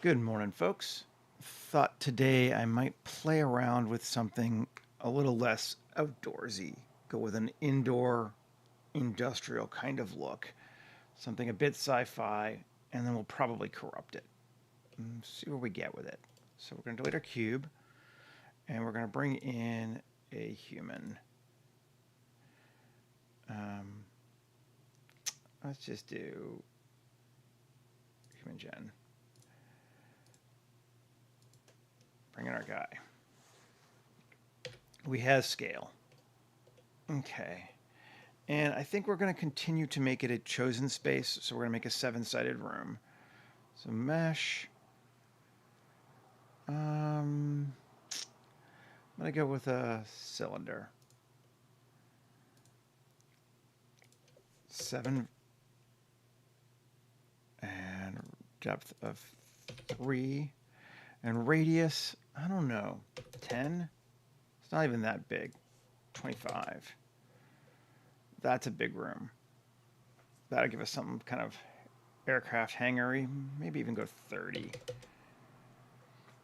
Good morning, folks. Thought today I might play around with something a little less outdoorsy, go with an indoor industrial kind of look, something a bit sci-fi, and then we'll probably corrupt it. See where we get with it. So we're going to delete our cube, and we're going to bring in a human. Um, let's just do human gen. Bring in our guy. We have scale. Okay. And I think we're going to continue to make it a chosen space. So we're going to make a 7-sided room. So mesh. I'm going to go with a cylinder. 7 and depth of 3. And radius, I don't know, 10? It's not even that big. 25. That's a big room. That'll give us some kind of aircraft hangar-y. Maybe even go 30.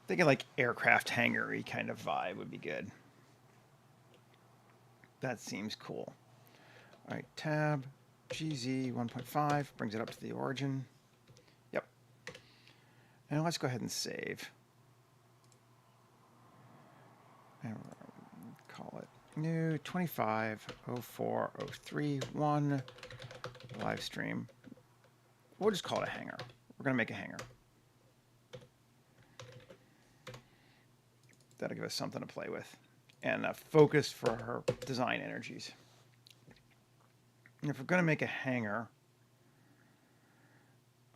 Thinking like aircraft hangar-y kind of vibe would be good. That seems cool. All right, tab, GZ 1.5 brings it up to the origin. Yep. And let's go ahead and save. And call it new 250403.1 live stream. We'll just call it a hangar. We're going to make a hangar. That'll give us something to play with and a focus for our design energies. And if we're going to make a hangar,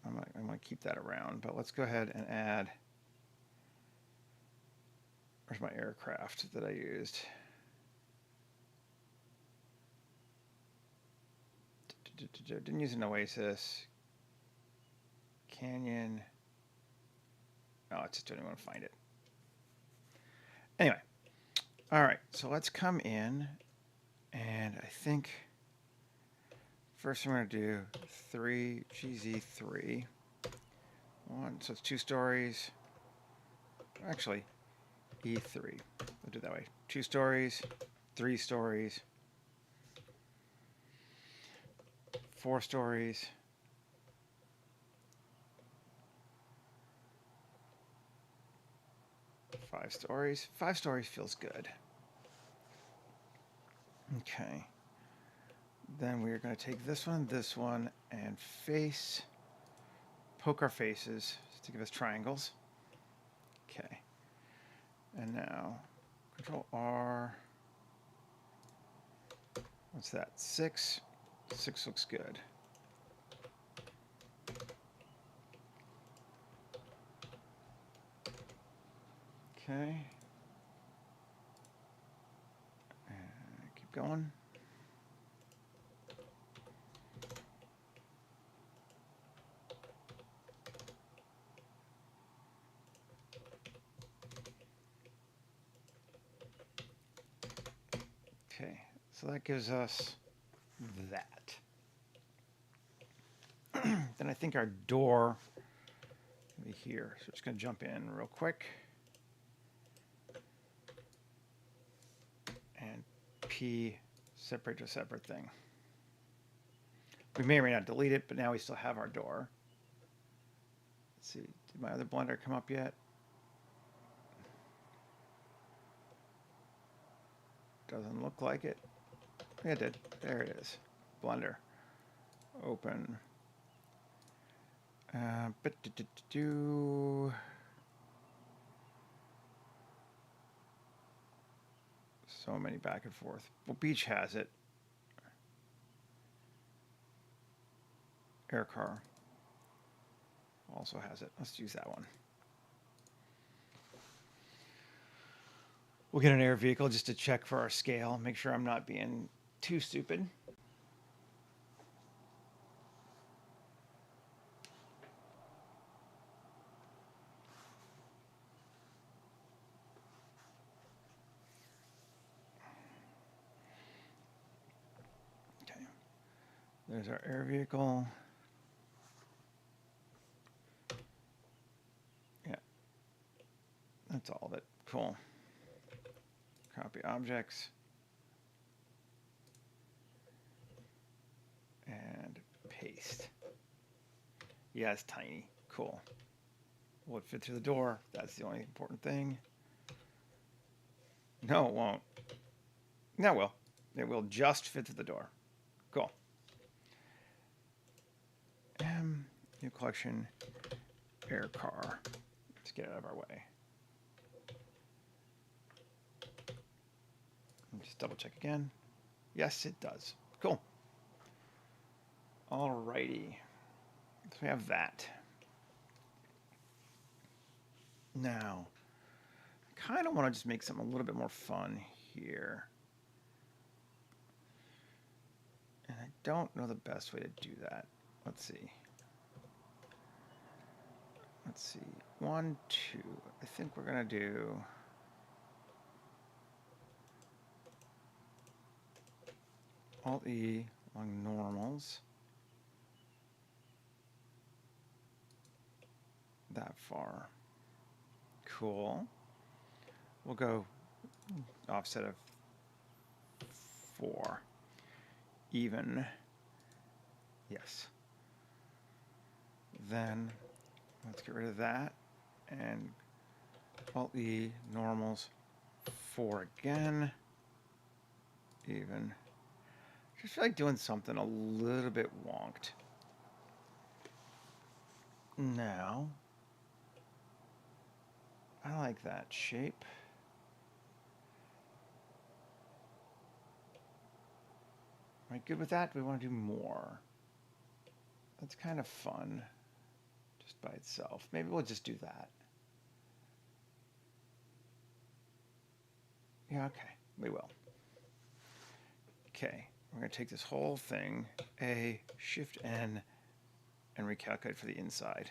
I'm going to keep that around, but let's go ahead and add. Where's my aircraft that I used? Didn't use an Oasis. Canyon. Oh, it's just don't even want to find it. Anyway. All right, so let's come in, and I think first I'm going to do 3 GZ3. 1, so it's 2 stories. Actually, E3. We'll do it that way. 2 stories, 3 stories, 4 stories. 5 stories. 5 stories feels good. Okay. Then we're going to take this one, and poke our faces to give us triangles. Okay. And now, Control R. What's that? 6. 6 looks good. Okay. Keep going. Okay, so that gives us that. Then I think our door will be here. So it's going to jump in real quick. And P separate to a separate thing. We may or may not delete it, but now we still have our door. Let's see, did my other blender come up yet? Doesn't look like it. Yeah, it did. There it is. Blender. Open. So many back and forth. Well, Beach has it. Air car also has it. Let's use that one. We'll get an air vehicle just to check for our scale. Make sure I'm not being too stupid. Okay. There's our air vehicle. That's all of it. Cool. Copy objects. And paste. Yeah, it's tiny. Cool. Will it fit through the door? That's the only important thing. No, it won't. No, it will. It will just fit through the door. Cool. New collection, air car. Let's get it out of our way. Just double check again. Yes, it does. Cool. Alrighty. So we have that. Now, I kind of want to just make something a little bit more fun here. And I don't know the best way to do that. Let's see. Let's see. 1, 2. I think we're going to do... Alt-E along normals. That far. Cool. We'll go offset of 4. Even. Yes. Then let's get rid of that and Alt-E normals 4 again. Even. Just feel like doing something a little bit wonked. Now, I like that shape. Am I good with that? Do we want to do more? That's kind of fun, just by itself. Maybe we'll just do that. Yeah, okay, we will. Okay, we're going to take this whole thing, A, Shift N, and recalculate for the inside.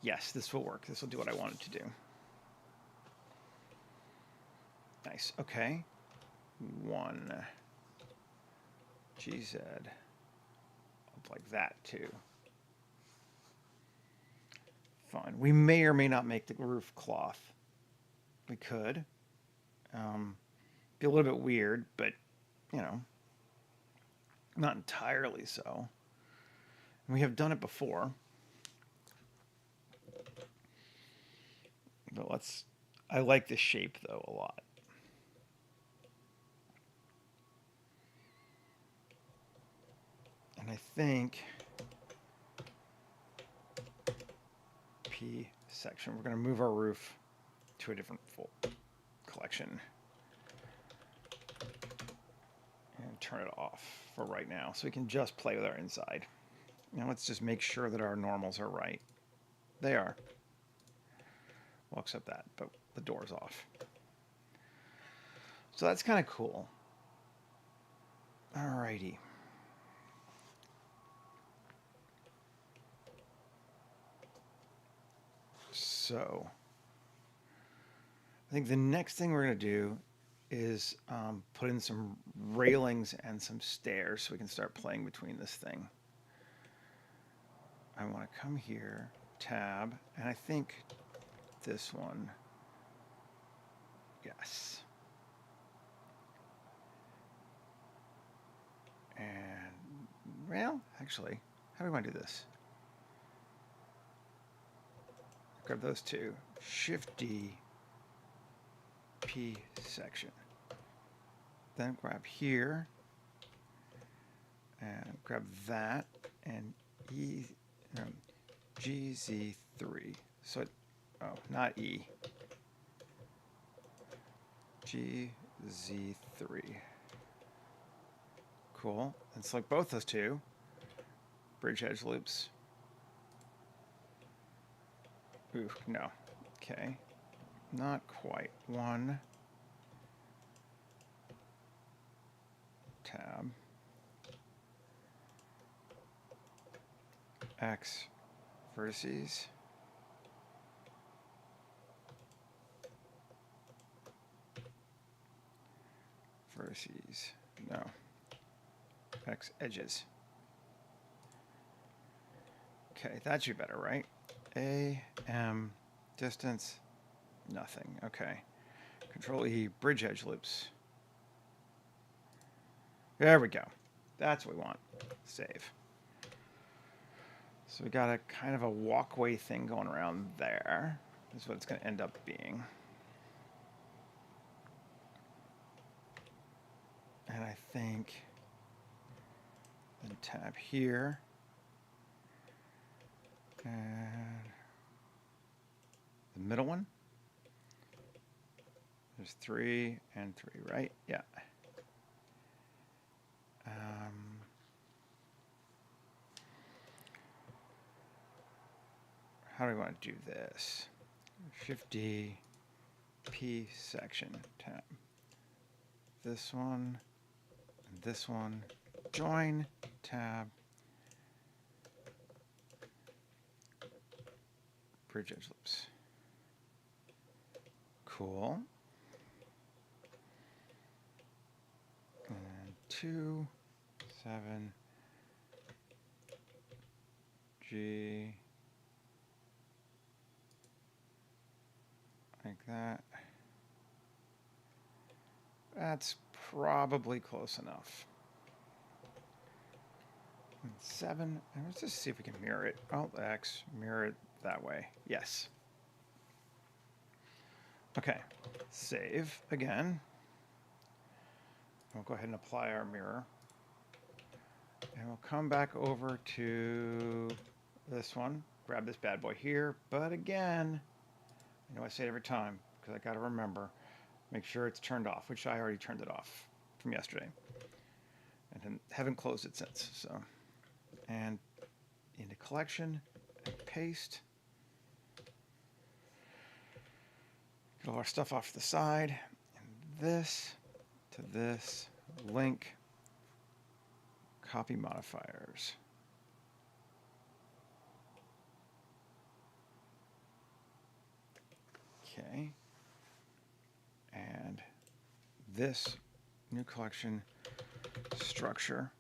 Yes, this will work. This will do what I want it to do. Nice. Okay. 1 GZ. Up like that too. Fine. We may or may not make the roof cloth. We could. Be a little bit weird, but you know, not entirely so. And we have done it before. But let's. I like the shape though a lot. And I think P section, we're going to move our roof to a different full collection and turn it off for right now so we can just play with our inside. Now let's just make sure that our normals are right. They are. We'll accept that, but the door's off. So that's kind of cool. Alrighty. So I think the next thing we're going to do is put in some railings and some stairs so we can start playing between this thing. I want to come here, tab, and I think this one, yes. And, well, actually, how do we want to do this? Grab those two, Shift D, P section. Then grab here, and grab that, and GZ3. So, oh, not E. GZ3. Cool. And select both those two. Bridge edge loops. Ooh, no. Okay. Not quite. 1. Tab. X vertices. Vertices. No. X edges. Okay, that should be better, right? AM distance, nothing. Okay. Control E, bridge edge loops. There we go. That's what we want. Save. So we got a kind of a walkway thing going around there. This is what it's going to end up being. And I think then tab here. And the middle one. There's 3 and 3, right? Yeah. How do we want to do this? Shift D, P section tab. This one, and this one, join tab, bridge edge loops. Cool. And 2, 7, G, like that. That's probably close enough. And 7, and let's just see if we can mirror it. Alt X, mirror it that way. Yes. Okay, save again. We'll go ahead and apply our mirror. And we'll come back over to this one, grab this bad boy here, but again, I know I say it every time because I got to remember, make sure it's turned off, which I already turned it off from yesterday. And haven't closed it since, so. And into collection, and paste. Get all our stuff off to the side, and this to this, link, copy modifiers. Okay. And this new collection structure.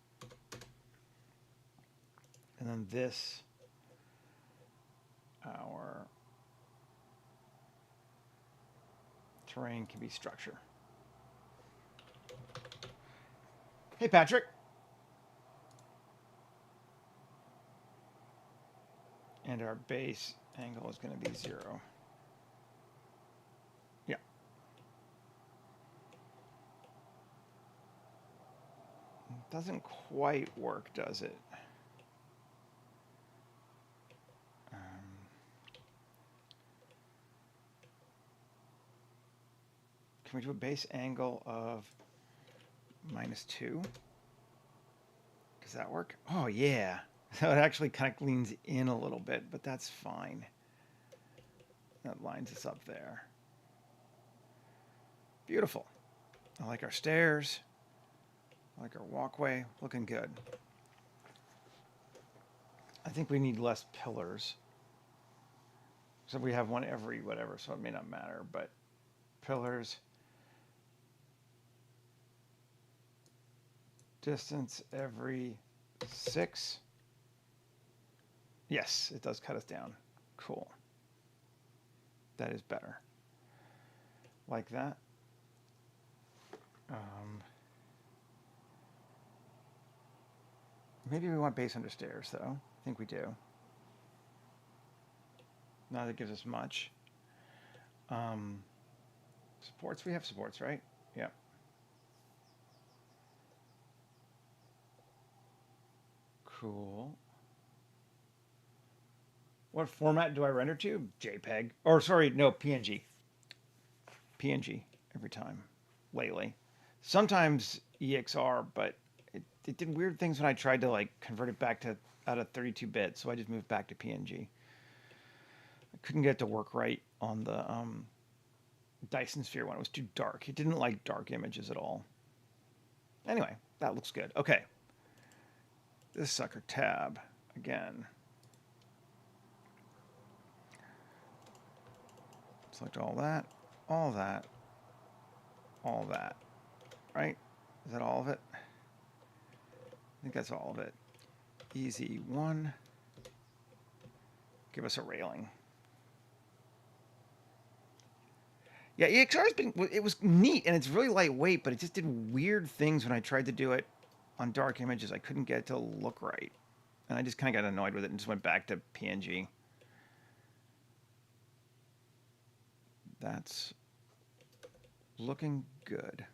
And then this, our terrain can be structure. Hey, Patrick. And our base angle is going to be 0. Yeah. It doesn't quite work, does it? Can we do a base angle of -2? Does that work? Oh, yeah. So it actually kind of leans in a little bit, but that's fine. That lines us up there. Beautiful. I like our stairs. I like our walkway. Looking good. I think we need less pillars. So we have one every whatever, so it may not matter, but pillars. Distance every 6. Yes, it does cut us down. Cool. That is better. Like that. Maybe we want base under stairs, though. I think we do. Not that it gives us much. Supports, we have supports, right? Yeah. Cool. What format do I render to? JPEG. Or sorry, no, PNG. PNG every time, lately. Sometimes EXR, but it did weird things when I tried to like convert it back to out of 32-bit, so I just moved back to PNG. I couldn't get it to work right on the Dyson Sphere one. It was too dark. It didn't like dark images at all. Anyway, that looks good. Okay. This sucker tab again. Select all that, all that, all that. Right? Is that all of it? I think that's all of it. Easy 1. give us a railing. Yeah, EXR has been, it was neat and it's really lightweight, but it just did weird things when I tried to do it on dark images. I couldn't get it to look right. And I just kind of got annoyed with it and just went back to PNG. That's looking good.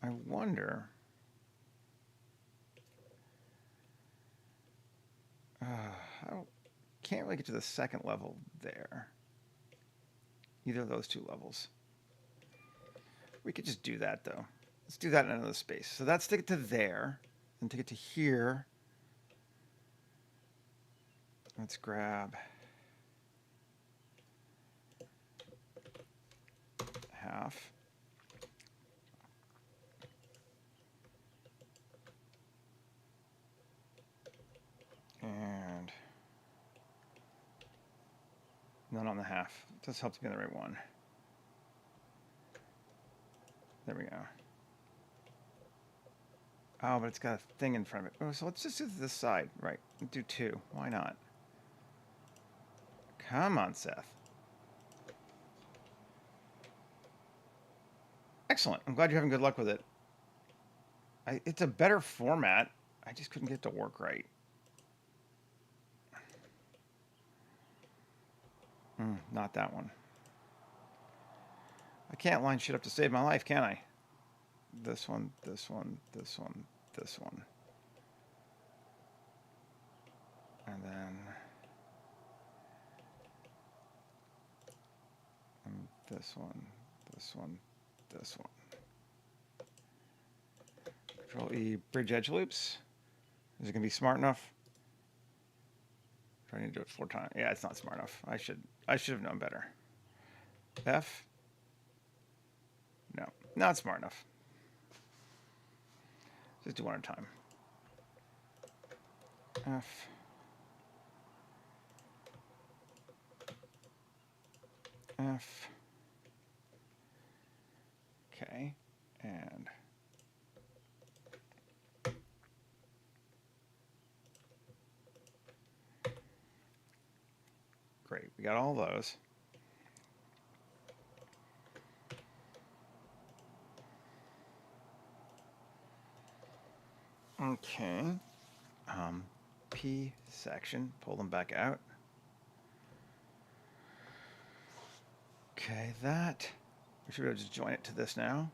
I wonder. I can't really get to the second level there. Either of those two levels. We could just do that though. Let's do that in another space. So that's to get to there. And to get to here, let's grab half. And none on the half. Just helps me in the right one. There we go. Oh, but it's got a thing in front of it. Oh, so let's just do this side. Right. Do two. Why not? Come on, Seth. Excellent. I'm glad you're having good luck with it. It's a better format. I just couldn't get it to work right. Not that one. I can't line shit up to save my life, can I? This one, this one, this one, this one. And then this one, this one, this one. Control E, bridge edge loops. Is it going to be smart enough? Do I need to do it 4 times? Yeah, it's not smart enough. I should have known better. F. No, not smart enough. Just do one at a time. F. F. Okay, and great, we got all those. Okay, P section, pull them back out. Okay, that, we should be able to just join it to this now.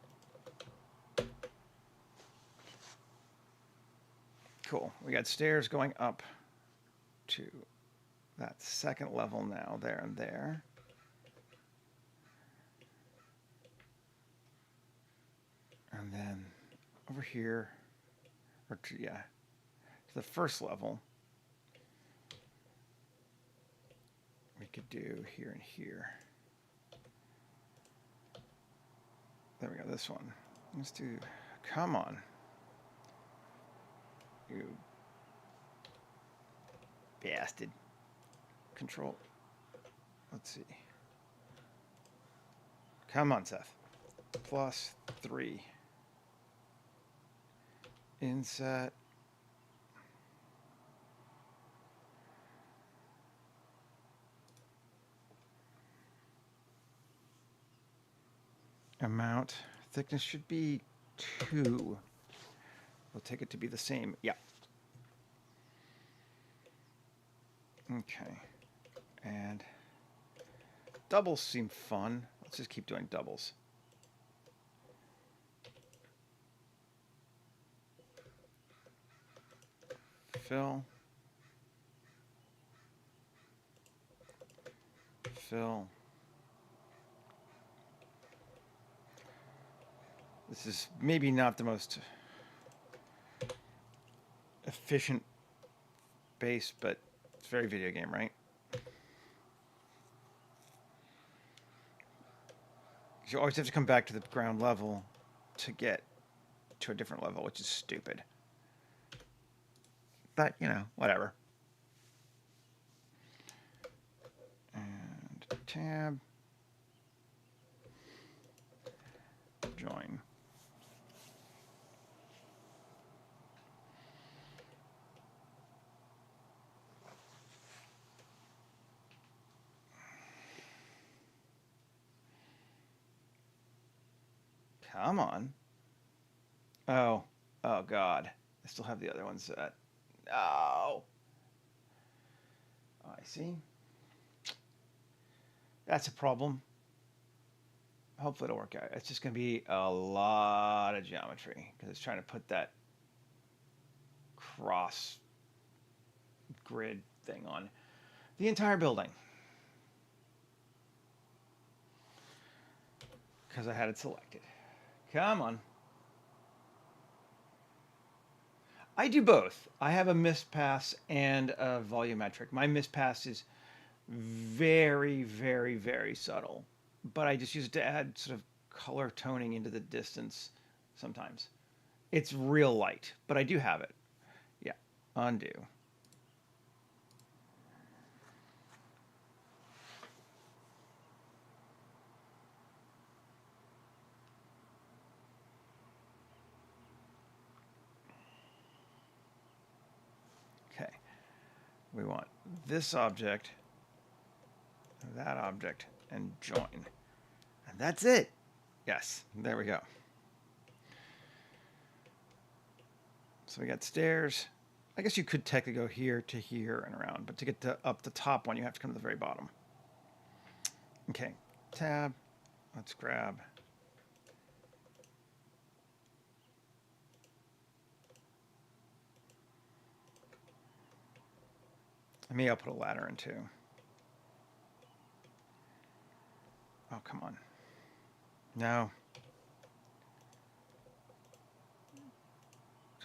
Cool, we got stairs going up to that second level now, there and there. And then over here, or to, yeah, to the first level, we could do here and here. There we go, this one. Let's do, come on. You bastard. Control. Let's see. Come on, Seth. +3. Inset. Amount. Thickness should be 2. We'll take it to be the same. Yeah. Okay. And doubles seem fun. Let's just keep doing doubles. Fill. Fill. This is maybe not the most efficient base, but it's very video game, right? You always have to come back to the ground level to get to a different level, which is stupid. But, you know, whatever. And tab. Join. Come on. Oh. Oh, God. I still have the other one set. No. Oh, I see. That's a problem. Hopefully it'll work out. It's just going to be a lot of geometry because it's trying to put that cross grid thing on the entire building. Because I had it selected. Come on. I do both. I have a mispass and a volumetric. My mispass is very, very, very subtle, but I just use it to add sort of color toning into the distance sometimes. It's real light, but I do have it. Yeah, undo. Okay, we want this object, that object, and join. And that's it. Yes, there we go. So we got stairs. I guess you could technically go here to here and around, but to get to up the top one, you have to come to the very bottom. Okay, tab. Let's grab. Maybe I'll put a ladder in too. Oh, come on. No.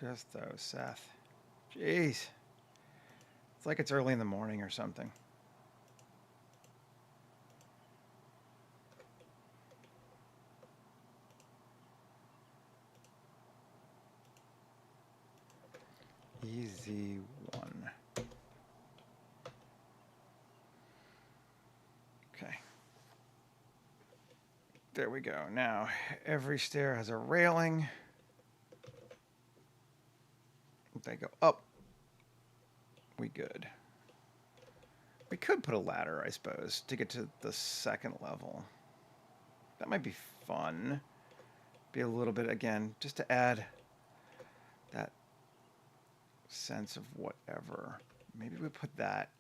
Just those, Seth. Jeez. It's like it's early in the morning or something. Easy one. Okay. There we go. Now, every stair has a railing. If they go up, we good. We could put a ladder, I suppose, to get to the second level. That might be fun. Be a little bit, again, just to add that sense of whatever. Maybe we put that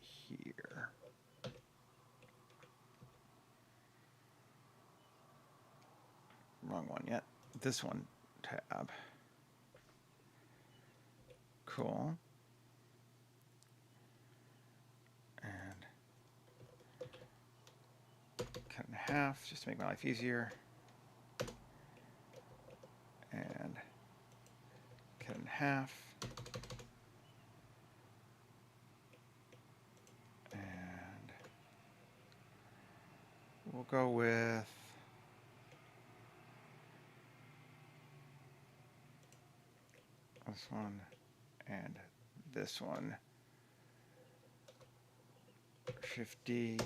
here. Wrong one yet. This one, tab. Cool. And cut in half just to make my life easier. And cut in half. And we'll go with this one and this one. Shift D,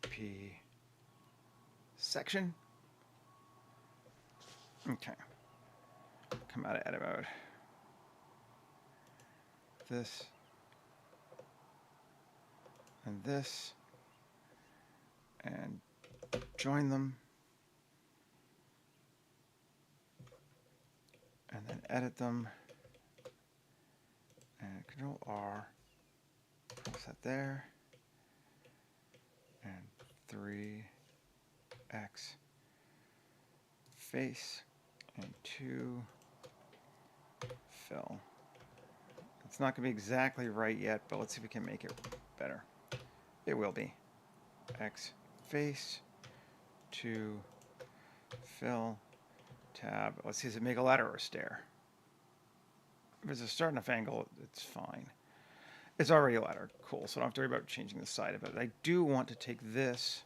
P, section. Okay. Come out of edit mode. This and this, and join them, and then edit them, and Control R, press that there, and 3x face, and 2 fill. It's not going to be exactly right yet, but let's see if we can make it better. It will be. X face, 2 fill, tab. Let's see, does it make a ladder or a stair? If it's a start enough angle, it's fine. It's already a ladder. Cool, so I don't have to worry about changing the side of it. I do want to take this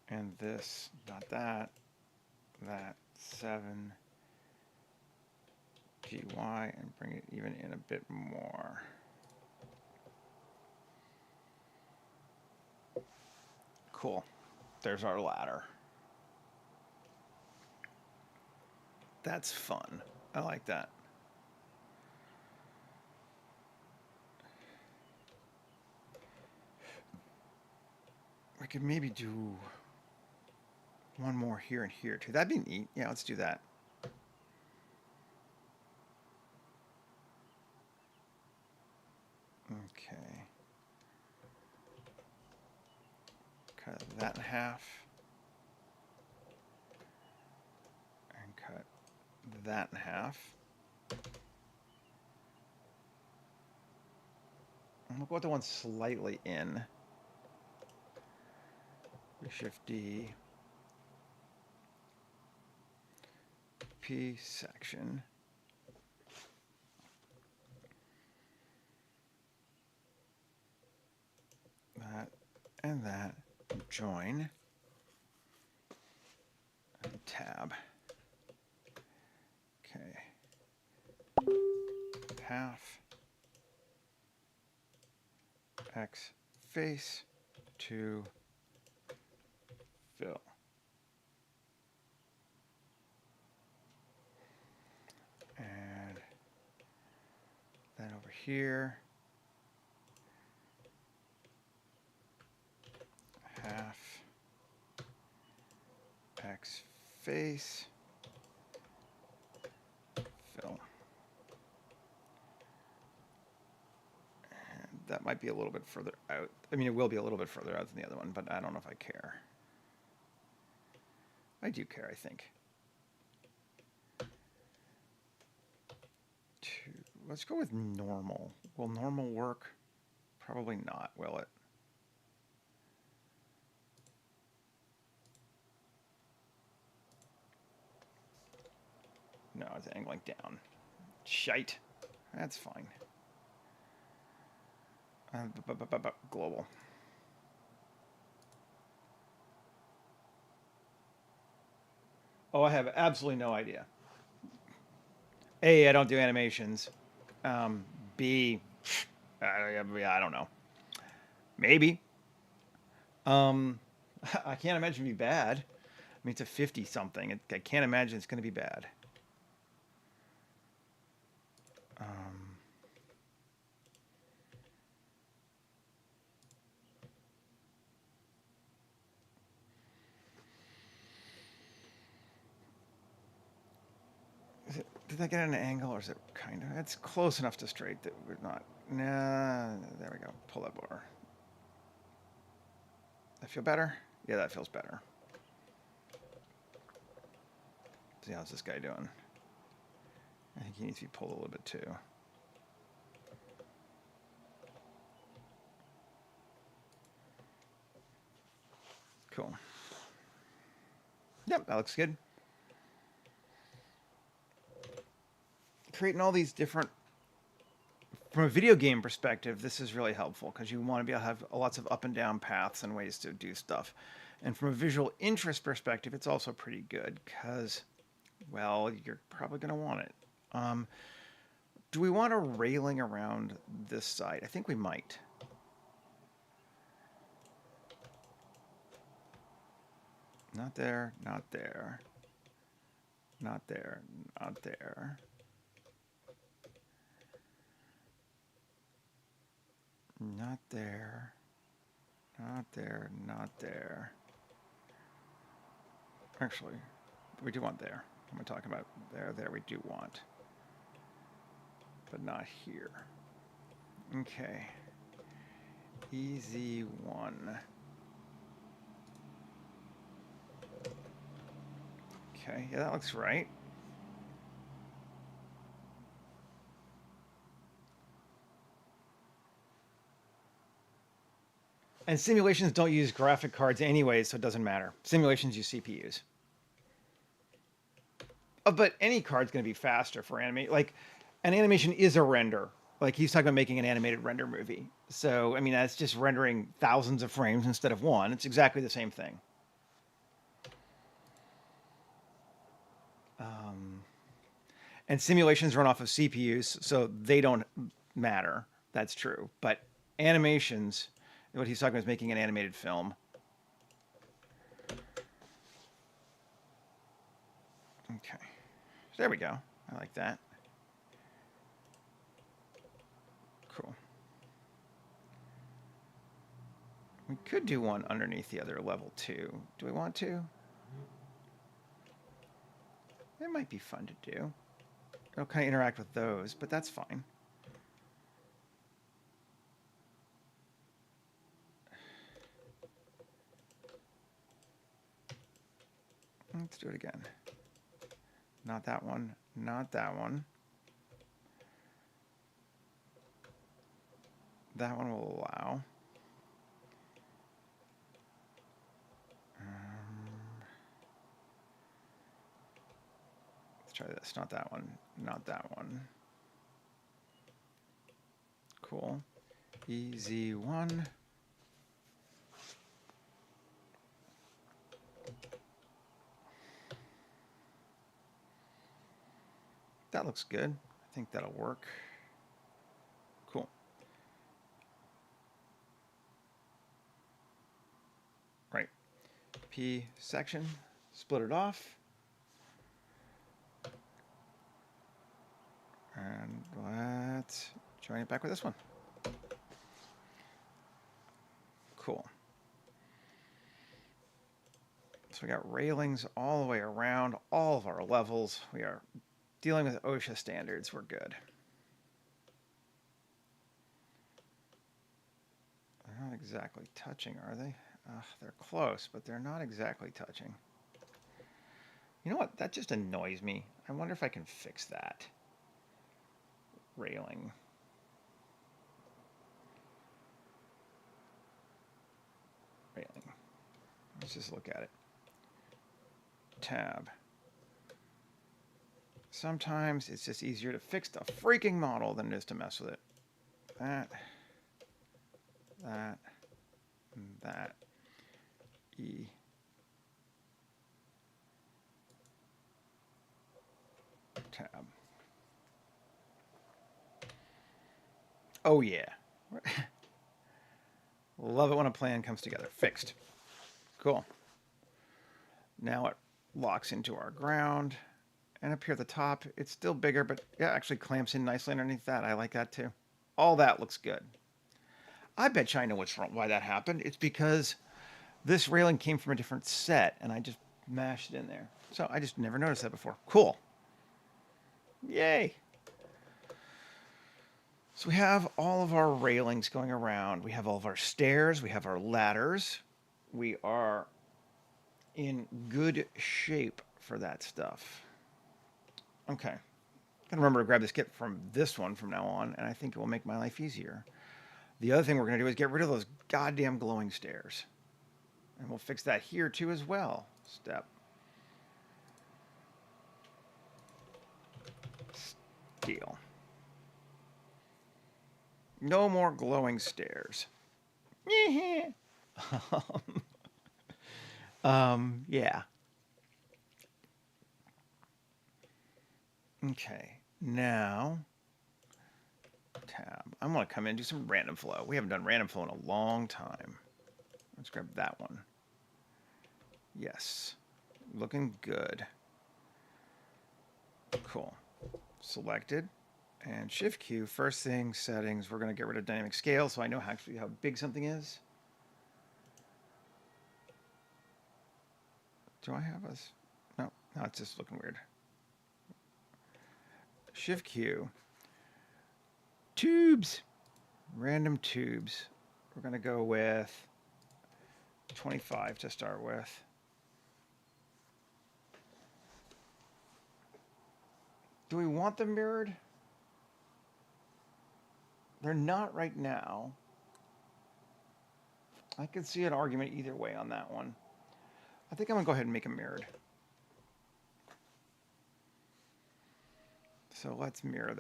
and this, not that, 7 GY, and bring it even in a bit more. Cool. There's our ladder. That's fun. I like that. We could maybe do one more here and here too. That'd be neat. Yeah, let's do that. Okay. Cut that in half. And cut that in half. And we'll go with the one slightly in. Shift D. P section. That and that. Join. And tab. Okay. Half. X face to fill. And then over here, half X face fill. And that might be a little bit further out. I mean, it will be a little bit further out than the other one, but I don't know if I care. I do care, I think. Let's go with normal. Will normal work? Probably not, will it? No, it's angling down. Shite. That's fine. Global. Oh, I have absolutely no idea. A, I don't do animations. B, I don't know. Maybe. I can't imagine it'd be bad. I mean, it's a 50 something. I can't imagine it's going to be bad. Did I get an angle, or is it kind of? It's close enough to straight that we're not. Nah, there we go. Pull that bar. That feel better? Yeah, that feels better. See, how's this guy doing? I think he needs to be pulled a little bit too. Cool. Yep, that looks good. Creating all these different, from a video game perspective, this is really helpful because you want to be able to have lots of up and down paths and ways to do stuff. And from a visual interest perspective, it's also pretty good because, well, you're probably going to want it. Do we want a railing around this side? I think we might. Not there, not there. Not there, not there. Not there. Not there, not there. Actually, we do want there. I'm talking about there, there we do want. But not here. Okay. Easy one. Okay, yeah, that looks right. And simulations don't use graphic cards anyway, so it doesn't matter. Simulations use CPUs. But any card's going to be faster for animate. Like, an animation is a render. Like, he's talking about making an animated render movie. So, I mean, that's just rendering thousands of frames instead of one. It's exactly the same thing. And simulations run off of CPUs, so they don't matter. That's true. But animations, what he's talking about is making an animated film. Okay. There we go. I like that. Cool. We could do one underneath the other level too. Do we want to? It might be fun to do. It'll kind of interact with those, but that's fine. Let's do it again. Not that one. Not that one. That one will allow. Let's try this. Not that one. Not that one. Cool. Easy one. That looks good. I think that'll work. Cool. Right. P section. Split it off. And let's join it back with this one. Cool. So we got railings all the way around all of our levels. We are dealing with OSHA standards. We're good. They're not exactly touching, are they? They're close, but they're not exactly touching. You know what? That just annoys me. I wonder if I can fix that. Railing. Railing. Let's just look at it. Tab. Sometimes it's just easier to fix the freaking model than it is to mess with it. That. That. And that. E. Tab. Oh yeah. Love it when a plan comes together. Fixed. Cool. Now it locks into our ground. And up here at the top, it's still bigger, but yeah, actually clamps in nicely underneath that. I like that too. All that looks good. I bet you I know what's wrong, why that happened. It's because this railing came from a different set, and I just mashed it in there. So I just never noticed that before. Cool. Yay. So we have all of our railings going around. We have all of our stairs. We have our ladders. We are in good shape for that stuff. Okay. Gotta remember to grab this kit from this one from now on, and I think it will make my life easier. The other thing we're going to do is get rid of those goddamn glowing stairs. And we'll fix that here too as well. Step. Deal. No more glowing stairs. Yeah. Yeah. Okay. Now, tab. I'm going to come in and do some random flow. We haven't done random flow in a long time. Let's grab that one. Yes. Looking good. Cool. Selected. And Shift Q, first thing, settings. We're going to get rid of dynamic scale so I know actually how big something is. Do I have us? No, it's just looking weird. Shift Q. Tubes. Random tubes. We're going to go with 25 to start with. Do we want them mirrored? They're not right now. I could see an argument either way on that one. I think I'm going to go ahead and make them mirrored. So let's mirror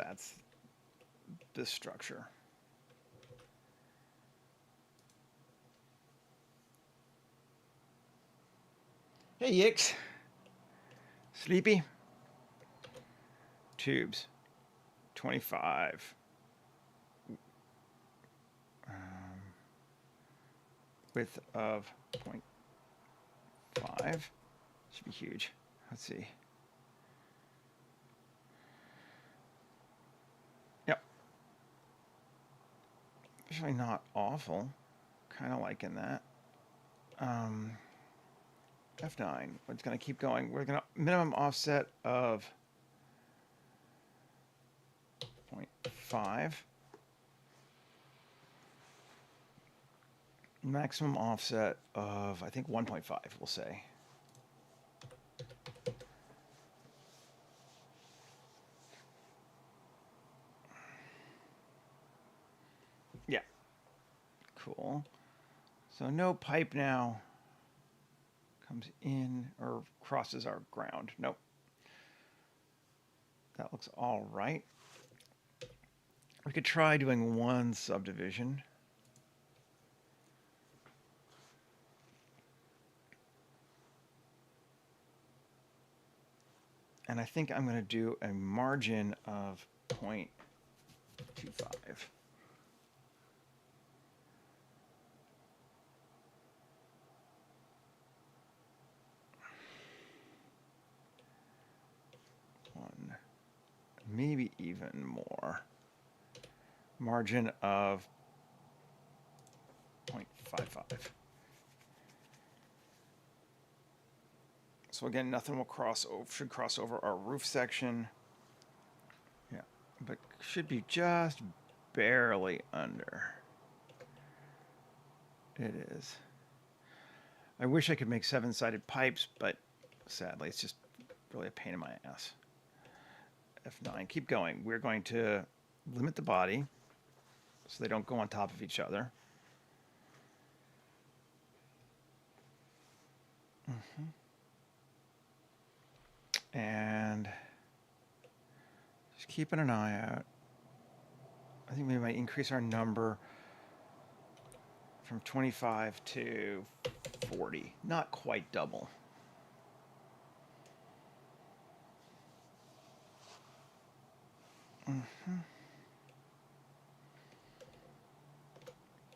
this structure. Hey, Yix. Sleepy? Tubes. 25. Width of 0.5. Should be huge. Let's see. Yep. Actually not awful. Kind of liking that. F9. It's going to keep going. We're going to minimum offset of 0.5. Maximum offset of, I think, 1.5, we'll say. Yeah. Cool. So no pipe now comes in or crosses our ground. Nope. That looks all right. We could try doing one subdivision. And I think I'm going to do a margin of 0.25. One, maybe even more. Margin of 0.55. So again, nothing will should cross over our roof section. Yeah, but should be just barely under. It is. I wish I could make 7-sided pipes, but sadly, it's just really a pain in my ass. F9, keep going. We're going to limit the body so they don't go on top of each other. And just keeping an eye out. I think we might increase our number from 25 to 40. Not quite double.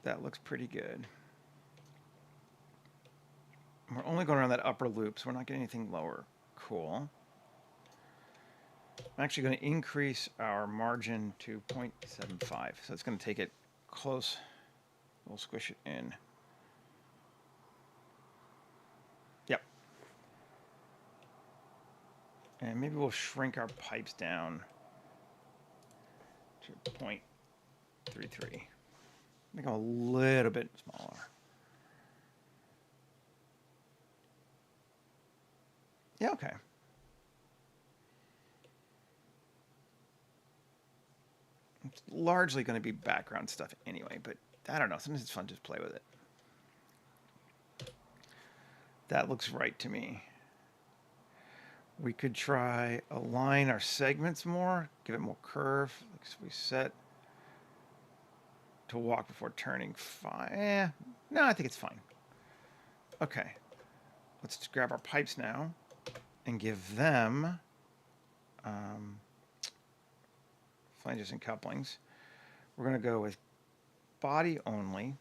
That looks pretty good. We're only going around that upper loop, so we're not getting anything lower. Cool. I'm actually going to increase our margin to 0.75. So it's going to take it close. We'll squish it in. Yep. And maybe we'll shrink our pipes down to 0.33. Make them a little bit smaller. Yeah, okay. It's largely going to be background stuff anyway, but I don't know. Sometimes it's fun to just play with it. That looks right to me. We could try align our segments more, give it more curve. Like we set to walk before turning 5. No, I think it's fine. Okay. Let's just grab our pipes now and give them flanges and couplings. We're going to go with body only,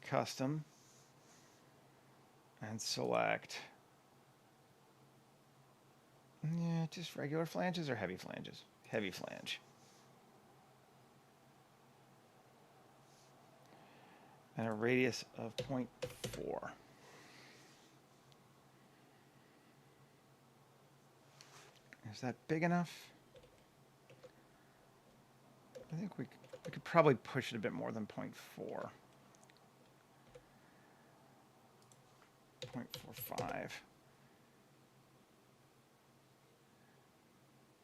custom, and select just regular flanges or heavy flanges. Heavy flange. And a radius of 0.4. Is that big enough? I think we could probably push it a bit more than 0.4. 0.45.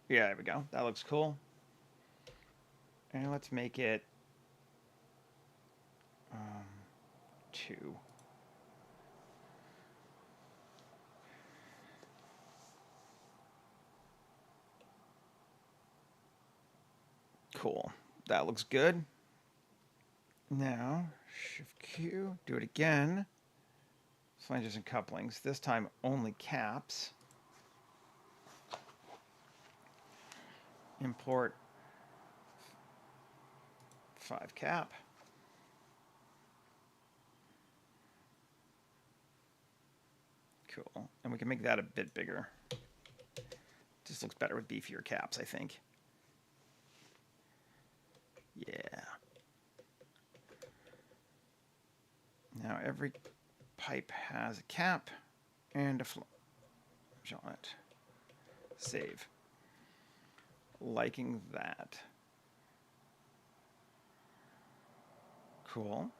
Yeah, there we go. That looks cool. And let's make it 2. Cool. That looks good. Now, Shift Q, do it again. Flanges and couplings. This time only caps. Import 5 cap. Cool. And we can make that a bit bigger. Just looks better with beefier caps, I think. Yeah. Now pipe has a cap and a flange on it. Save. Liking that. Cool.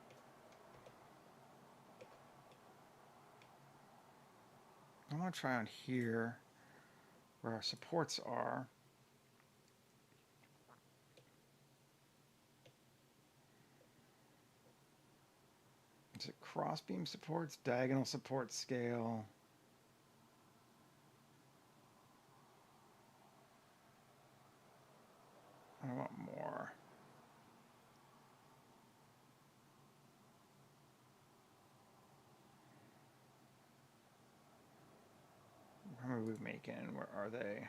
I want to try on here where our supports are. Is it crossbeam supports, diagonal support scale? I want more. How are we making? Where are they?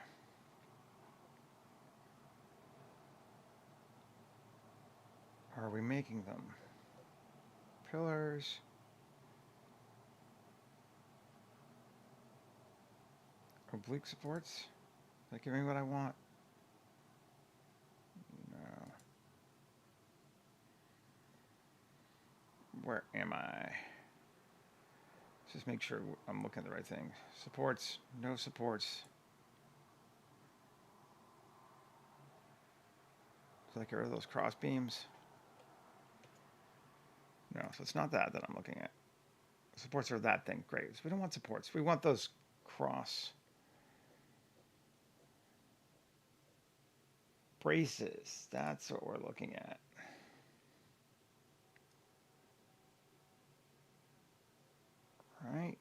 Are we making them? Pillars. Oblique supports? Is that giving me what I want? No. Where am I? Just make sure I'm looking at the right thing. Supports, no supports. So I get rid of those cross beams. No, so it's not that I'm looking at. Supports are that thing. Great. So we don't want supports. We want those cross braces. That's what we're looking at. Right.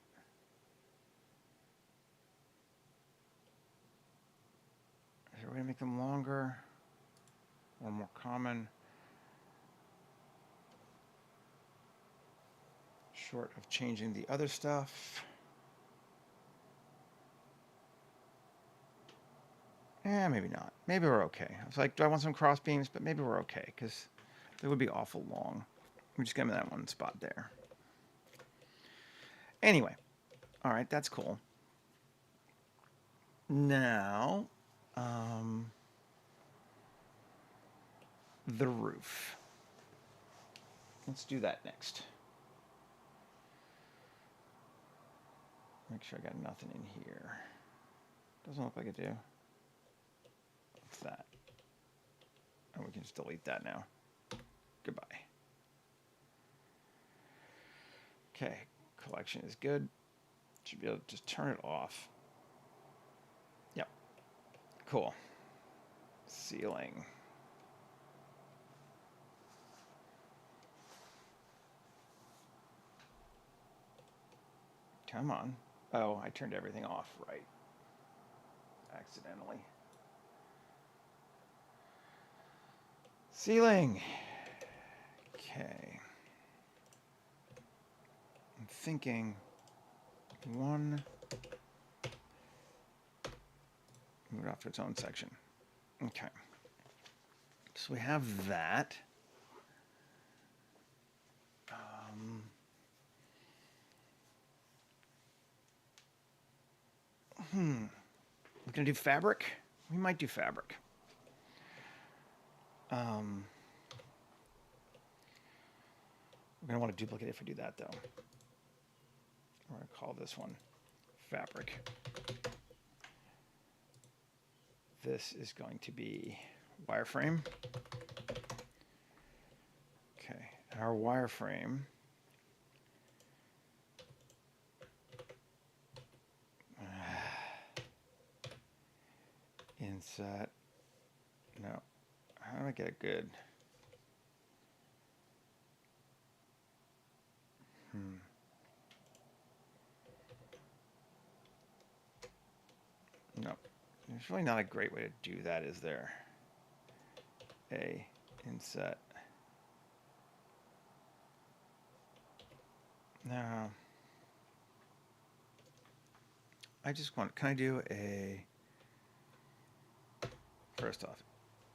Is there a way to make them longer or more common? Short of changing the other stuff. Maybe not. Maybe we're okay. I was like, do I want some cross beams? But maybe we're okay because they would be awful long. We just got me that one spot there. Anyway, all right, that's cool. Now, the roof. Let's do that next. Make sure I got nothing in here. Doesn't look like I do. What's that? And we can just delete that now. Goodbye. Okay, collection is good. Should be able to just turn it off. Yep. Cool. Ceiling. Come on. Oh, I turned everything off, right. Accidentally. Ceiling. Okay. I'm thinking one. Move it off to its own section. Okay. So we have that. We're going to do fabric? We might do fabric. We're going to want to duplicate if we do that, though. We're going to call this one fabric. This is going to be wireframe. Okay, our wireframe inset. No, how do I get it good? No, there's really not a great way to do that, is there? A inset. No. I just want, can I do a, first off,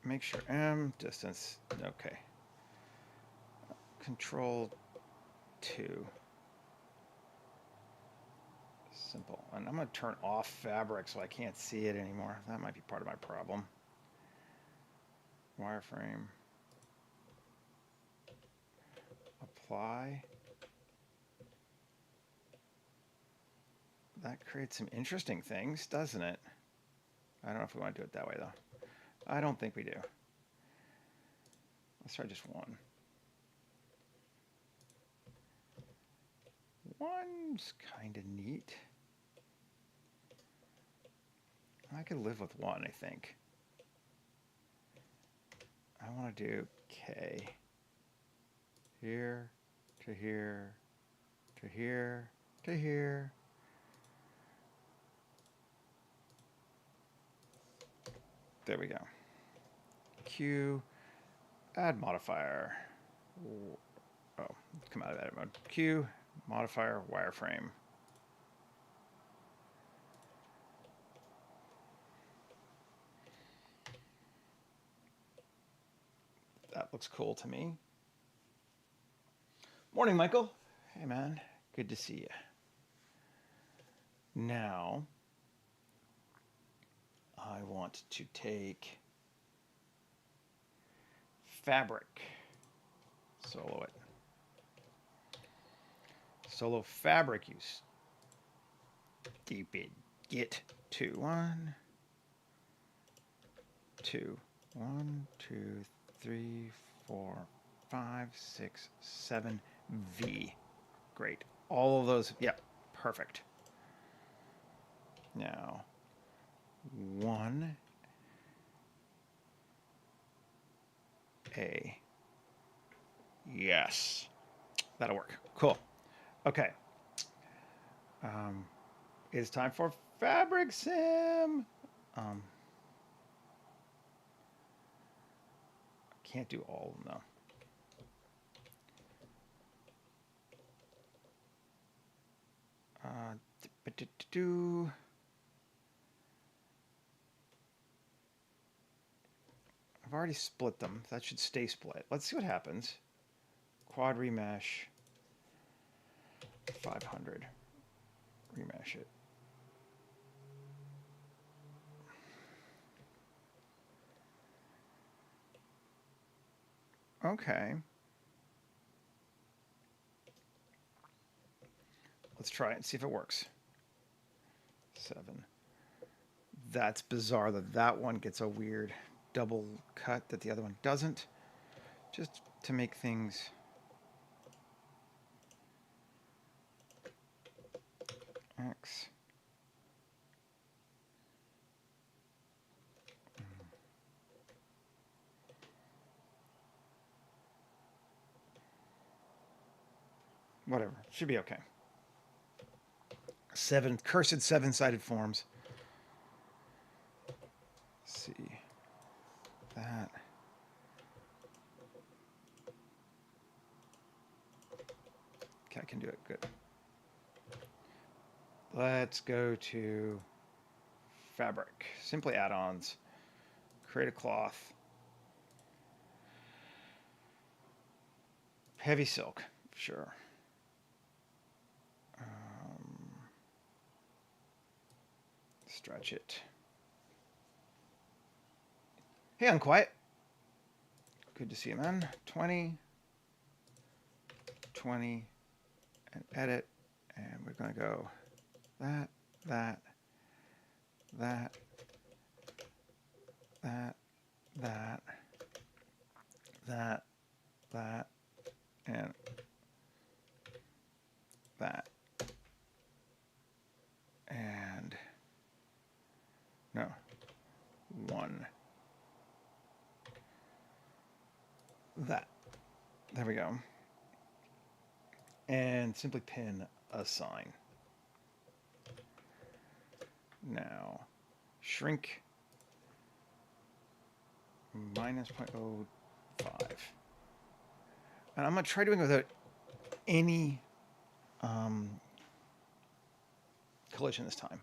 make sure M distance, okay. Control 2. Simple. And I'm going to turn off fabric so I can't see it anymore. That might be part of my problem. Wireframe. Apply. that creates some interesting things, doesn't it? I don't know if we want to do it that way, though. I don't think we do. Let's try just one. One's kind of neat. I could live with one, I think. I want to do K. Here, to here, to here, to here. There we go. Q, add modifier. Oh, come out of edit mode. Q, modifier, wireframe. That looks cool to me. Morning, Michael. Hey, man. Good to see you. Now, I want to take fabric, solo it. Solo fabric use. Stupid. Get 2, 1, 2, 1, 2, 3, 4, 5, 6, 7, V. Great. All of those, yep, perfect. Now, 1, A. Yes. That'll work. Cool. Okay. It's time for Fabric Sim. Can't do all of them, though. I've already split them. That should stay split. Let's see what happens. Quad remesh 500. Remesh it. Okay. Let's try it and see if it works. 7. That's bizarre that that one gets a weird double cut that the other one doesn't. Just to make things X. Whatever. Should be okay. 7 cursed 7-sided forms. Let's see. That. Okay, I can do it. Good. Let's go to fabric. Simply add-ons. Create a cloth. Heavy silk. Sure. Stretch it. Hey, Unquiet. Good to see you, man. 20, 20, and edit. And we're going to go that, that, that, that, that, that, that, and that. And no, 1. That. There we go. And simply pin assign. Now, shrink minus 0.05. And I'm going to try doing it without any collision this time.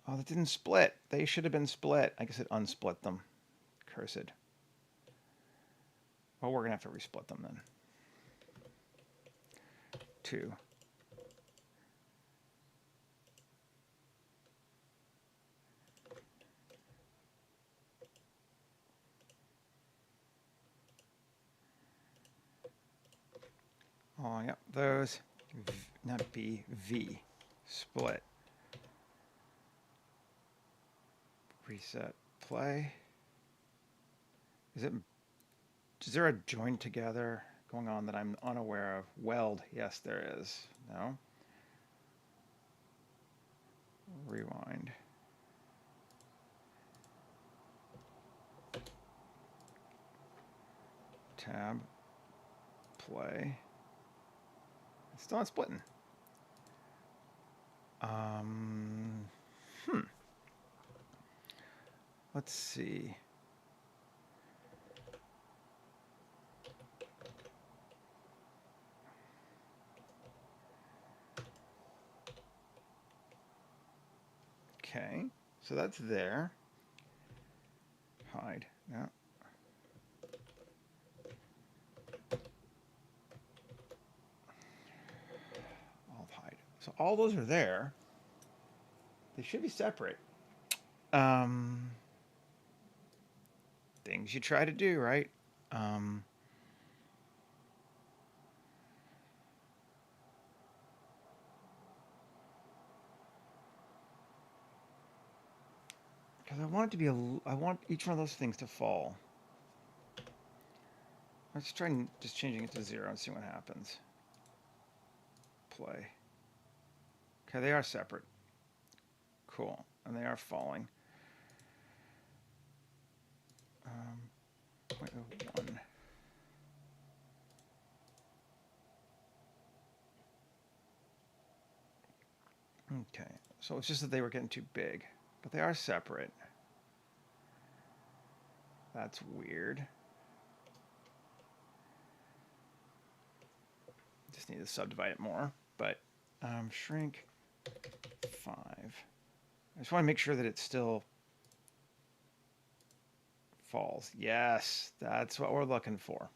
Oh, that didn't split. They should have been split. I guess it unsplit them. Cursed. Well, we're going to have to resplit them then. 2. Oh, yep, those. not B, V, split. Reset, play. Is there a join together going on that I'm unaware of? Weld, yes there is. No? Rewind. Tab, play. It's still not splitting. Let's see. Okay, so that's there. Hide. No. I'll hide. So all those are there. They should be separate. Things you try to do, right? Because I want it to be I want each one of those things to fall. Let's try just changing it to 0 and see what happens. Play. Okay, they are separate. Cool, and they are falling. 0.01. Okay, so it's just that they were getting too big, but they are separate. That's weird. Just need to subdivide it more, but shrink 5. I just want to make sure that it still falls. Yes, that's what we're looking for.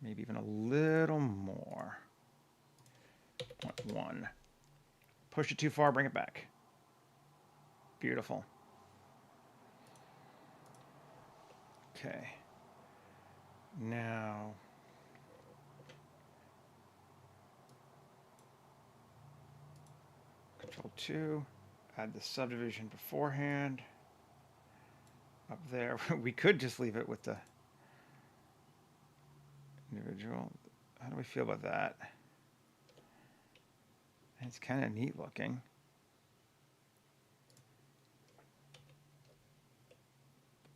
Maybe even a little more. 0.1. Push it too far, bring it back. Beautiful. Okay. Now, Control 2, add the subdivision beforehand. Up there, we could just leave it with the individual. How do we feel about that? It's kind of neat looking.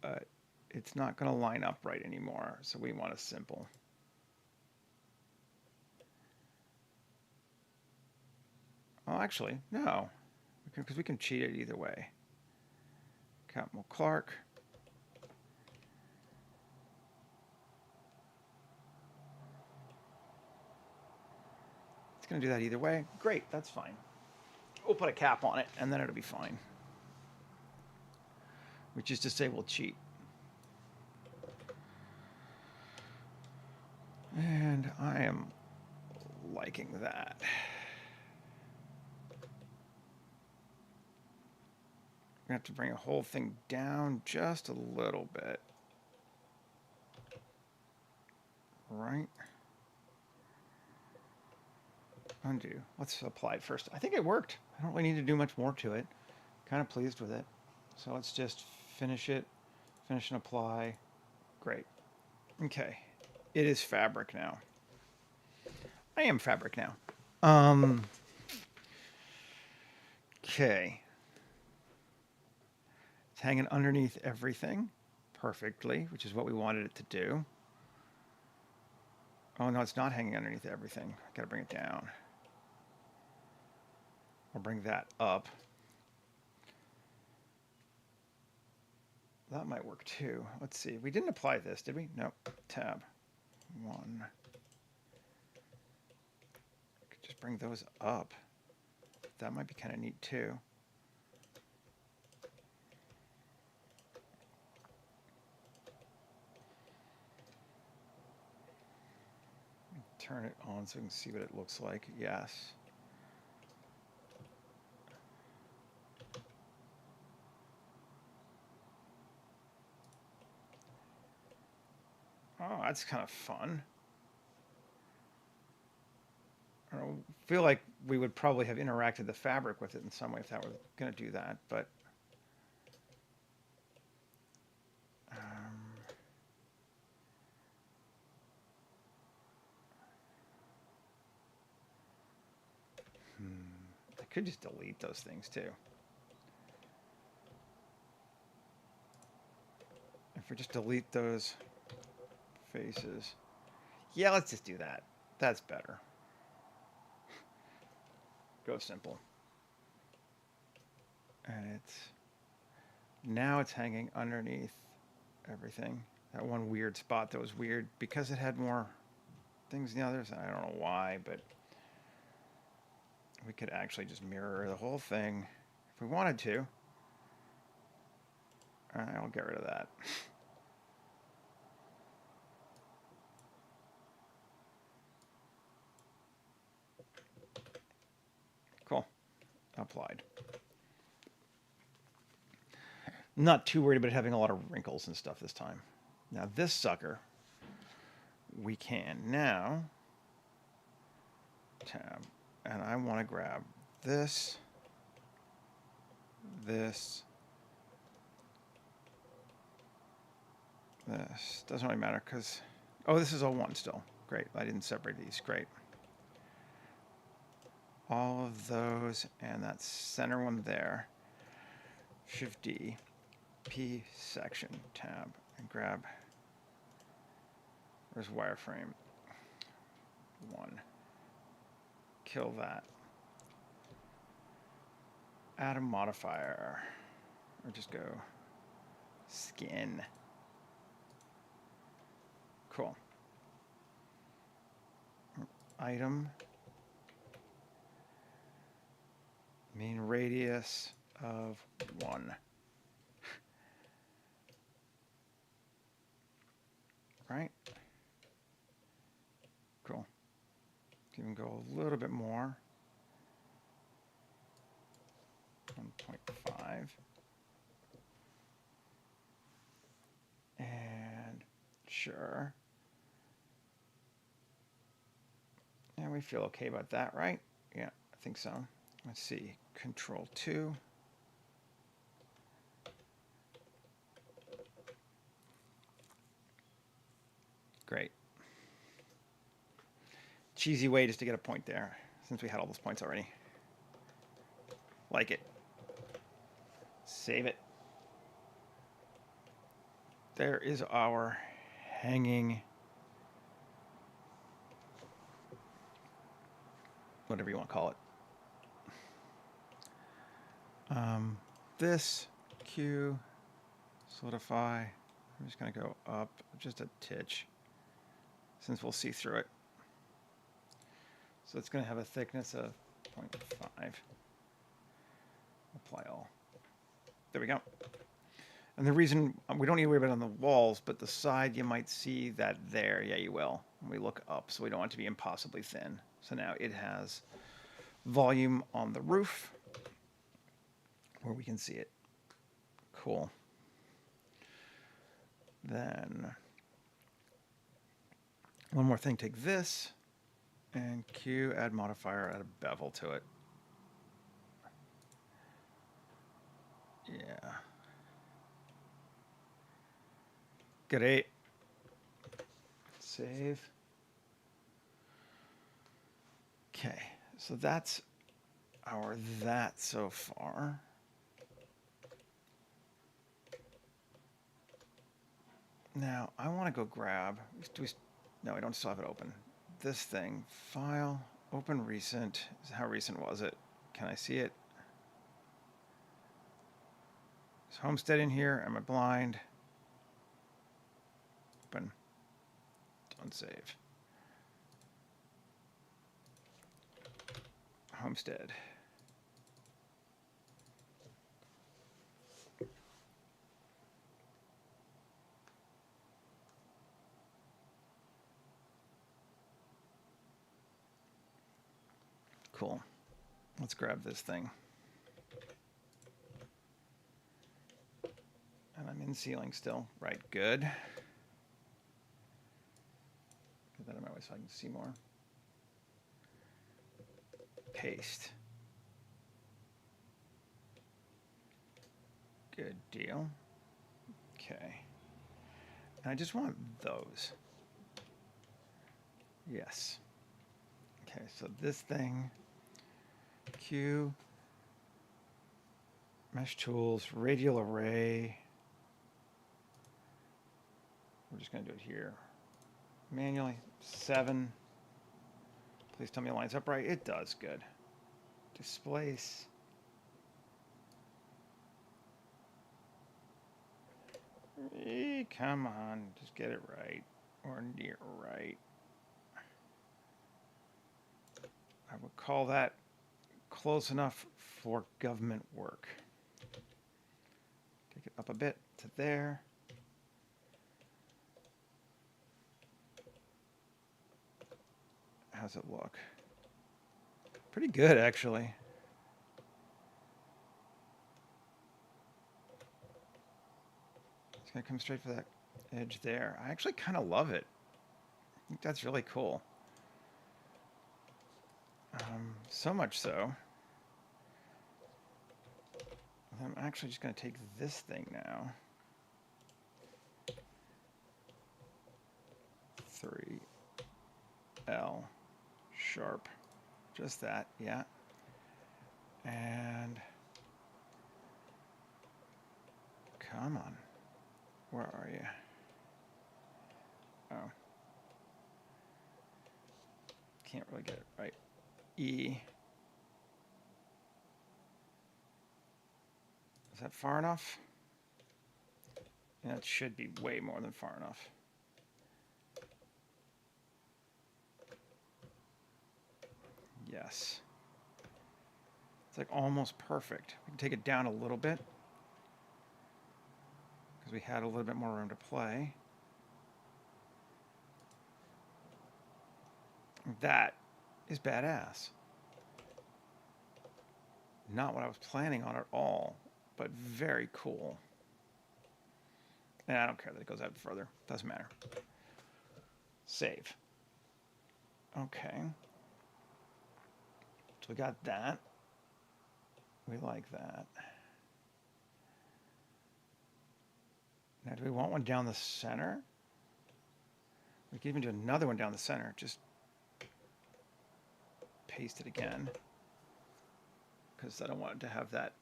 But it's not going to line up right anymore, so we want a simple. Oh, actually, no, because we can cheat it either way. Capital Clark. It's going to do that either way. Great, that's fine. We'll put a cap on it, and then it'll be fine. Which is to say we'll cheat. And I am liking that. We're going to have to bring the whole thing down just a little bit. Right? Undo. Let's apply it first. I think it worked. I don't really need to do much more to it. Kind of pleased with it. So let's just finish it. Finish and apply. Great. Okay. It is fabric now. I am fabric now. Okay. It's hanging underneath everything perfectly, which is what we wanted it to do. Oh, no, it's not hanging underneath everything. I got to bring it down. Or bring that up. That might work too. Let's see. We didn't apply this, did we? Nope. Tab. 1. Just bring those up. That might be kind of neat too. Turn it on so we can see what it looks like. Yes. Oh, that's kind of fun. don't know, feel like we would probably have interacted the fabric with it in some way if that were going to do that, but I could just delete those things too. If we just delete those faces. Yeah, let's just do that. That's better. Go simple. And now it's hanging underneath everything. That one weird spot that was weird because it had more things than the others. I don't know why, but we could actually just mirror the whole thing if we wanted to. All right, I'll get rid of that. Cool. Applied. Not too worried about having a lot of wrinkles and stuff this time. Now this sucker, we can now tab, and I want to grab this, this, this. Doesn't really matter because, oh, this is all one still. Great, I didn't separate these. Great. All of those and that center one there. Shift D, P section tab, and grab. Where's wireframe? 1. Kill that. Add a modifier, or just go skin. Cool. Item. Mean radius of 1. Right? Cool. Even go a little bit more. 1.5. And sure. And we feel okay about that, right? Yeah, I think so. Let's see. Control 2. Great. Cheesy way just to get a point there, since we had all those points already. Like it. Save it. There is our hanging, whatever you want to call it. This Q, solidify. I'm just going to go up just a titch, since we'll see through it. So it's going to have a thickness of 0.5. Apply all. There we go. And the reason we don't need to worry about it on the walls, but the side you might see that there. Yeah, you will. When we look up, so we don't want it to be impossibly thin. So now it has volume on the roof where we can see it. Cool. Then one more thing, take this and Q, add modifier, add a bevel to it. Yeah. Great. Save. Okay, so that's our that so far. Now I want to go grab. No, I don't still have it open. This thing, file, open recent. How recent was it? Can I see it? Is Homestead in here? Am I blind? Open. Don't save. Homestead. Cool. Let's grab this thing. And I'm in ceiling still. Right, good. Get that in my way so I can see more. paste. Good deal. Okay. And I just want those. Yes. Okay, so this thing, Q, mesh tools, radial array. We're just going to do it here manually. 7. Please tell me it lines up right. It does. Good. Displace. Come on, just get it right or near right. I would call that close enough for government work. Take it up a bit to there. How's it look? Pretty good, actually. It's going to come straight for that edge there. I actually kind of love it. I think that's really cool. So much so, I'm actually just going to take this thing now. 3L sharp. Just that, yeah. And come on. Where are you? Oh. Can't really get it right. E. Is that far enough? Yeah, it should be way more than far enough. Yes. It's like almost perfect. We can take it down a little bit because we had a little bit more room to play. That is badass. Not what I was planning on at all, but very cool. And I don't care that it goes out further. Doesn't matter. Save. Okay. So we got that. We like that. Now, do we want one down the center? We can even do another one down the center. Just paste it again. Because I don't want it to have that.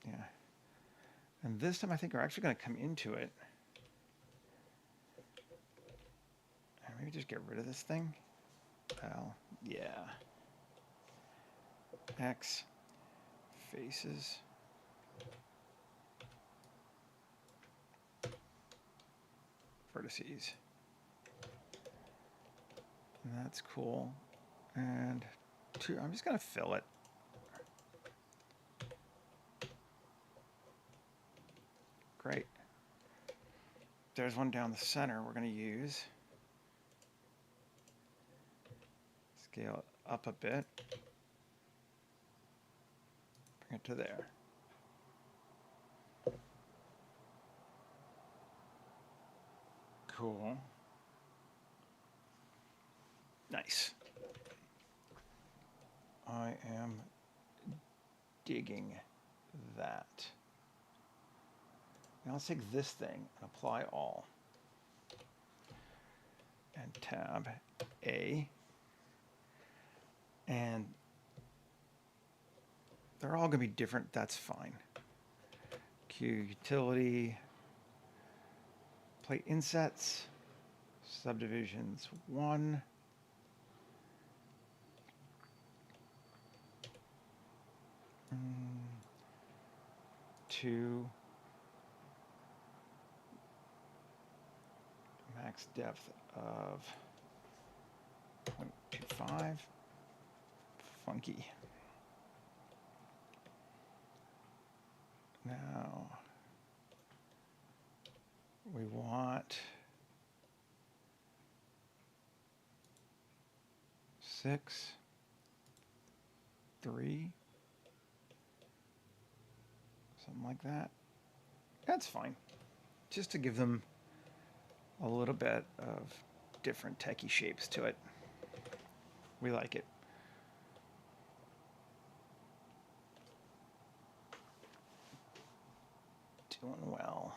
Yeah. And this time I think we're actually going to come into it. And maybe just get rid of this thing. Well, yeah. X faces. Vertices. And that's cool. And I'm just going to fill it. Great. There's one down the center we're going to use. Scale it up a bit. Bring it to there. Cool. Nice. I am digging that. Now let's take this thing and apply all. And tab A. And they're all going to be different. That's fine. Q utility. Plate insets. Subdivisions 1. Two. Max depth of 0.25. Funky. Now we want 6, 3, something like that. That's fine. Just to give them a little bit of different techie shapes to it. We like it. Doing well.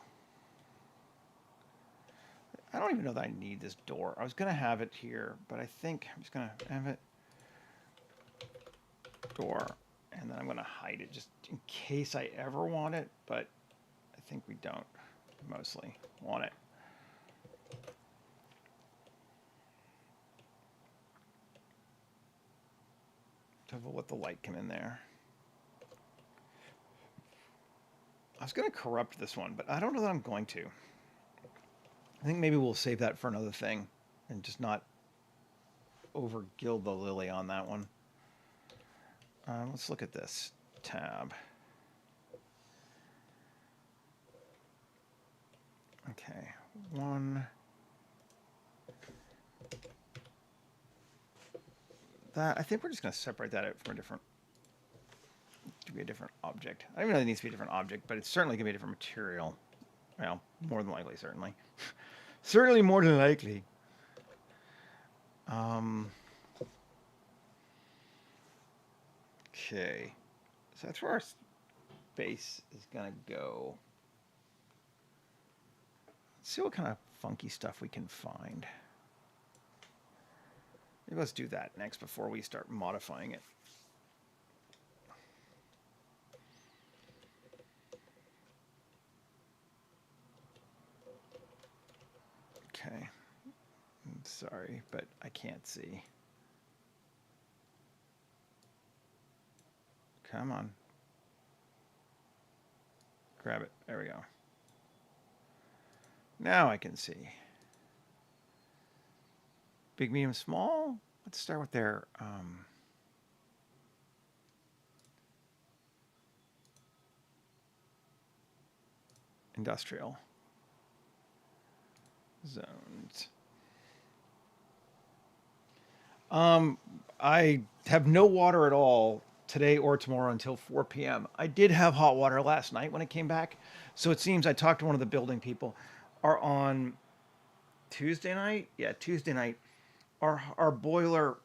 I don't even know that I need this door. I was going to have it here, but I think I'm just going to have it door, and then I'm going to hide it just in case I ever want it, but I think we don't mostly want it. So we'll let the light come in there. I was going to corrupt this one, but I don't know that I'm going to. I think maybe we'll save that for another thing and just not over gild the lily on that one. Let's look at this tab. Okay, one. That, I think we're just going to separate that out from a different, to be a different object. I don't even know it needs to be a different object, but it's certainly going to be a different material. Well, more than likely, certainly. Certainly more than likely. Okay. So that's where our space is going to go. Let's see what kind of funky stuff we can find. Maybe let's do that next before we start modifying it. Okay. I'm sorry, but I can't see. Come on. Grab it. There we go. Now I can see. Big, medium, small. Let's start with their industrial zones. I have no water at all today or tomorrow until 4 p.m. I did have hot water last night when I came back. So it seems I talked to one of the building people. Are on Tuesday night? Yeah, Tuesday night. Our boiler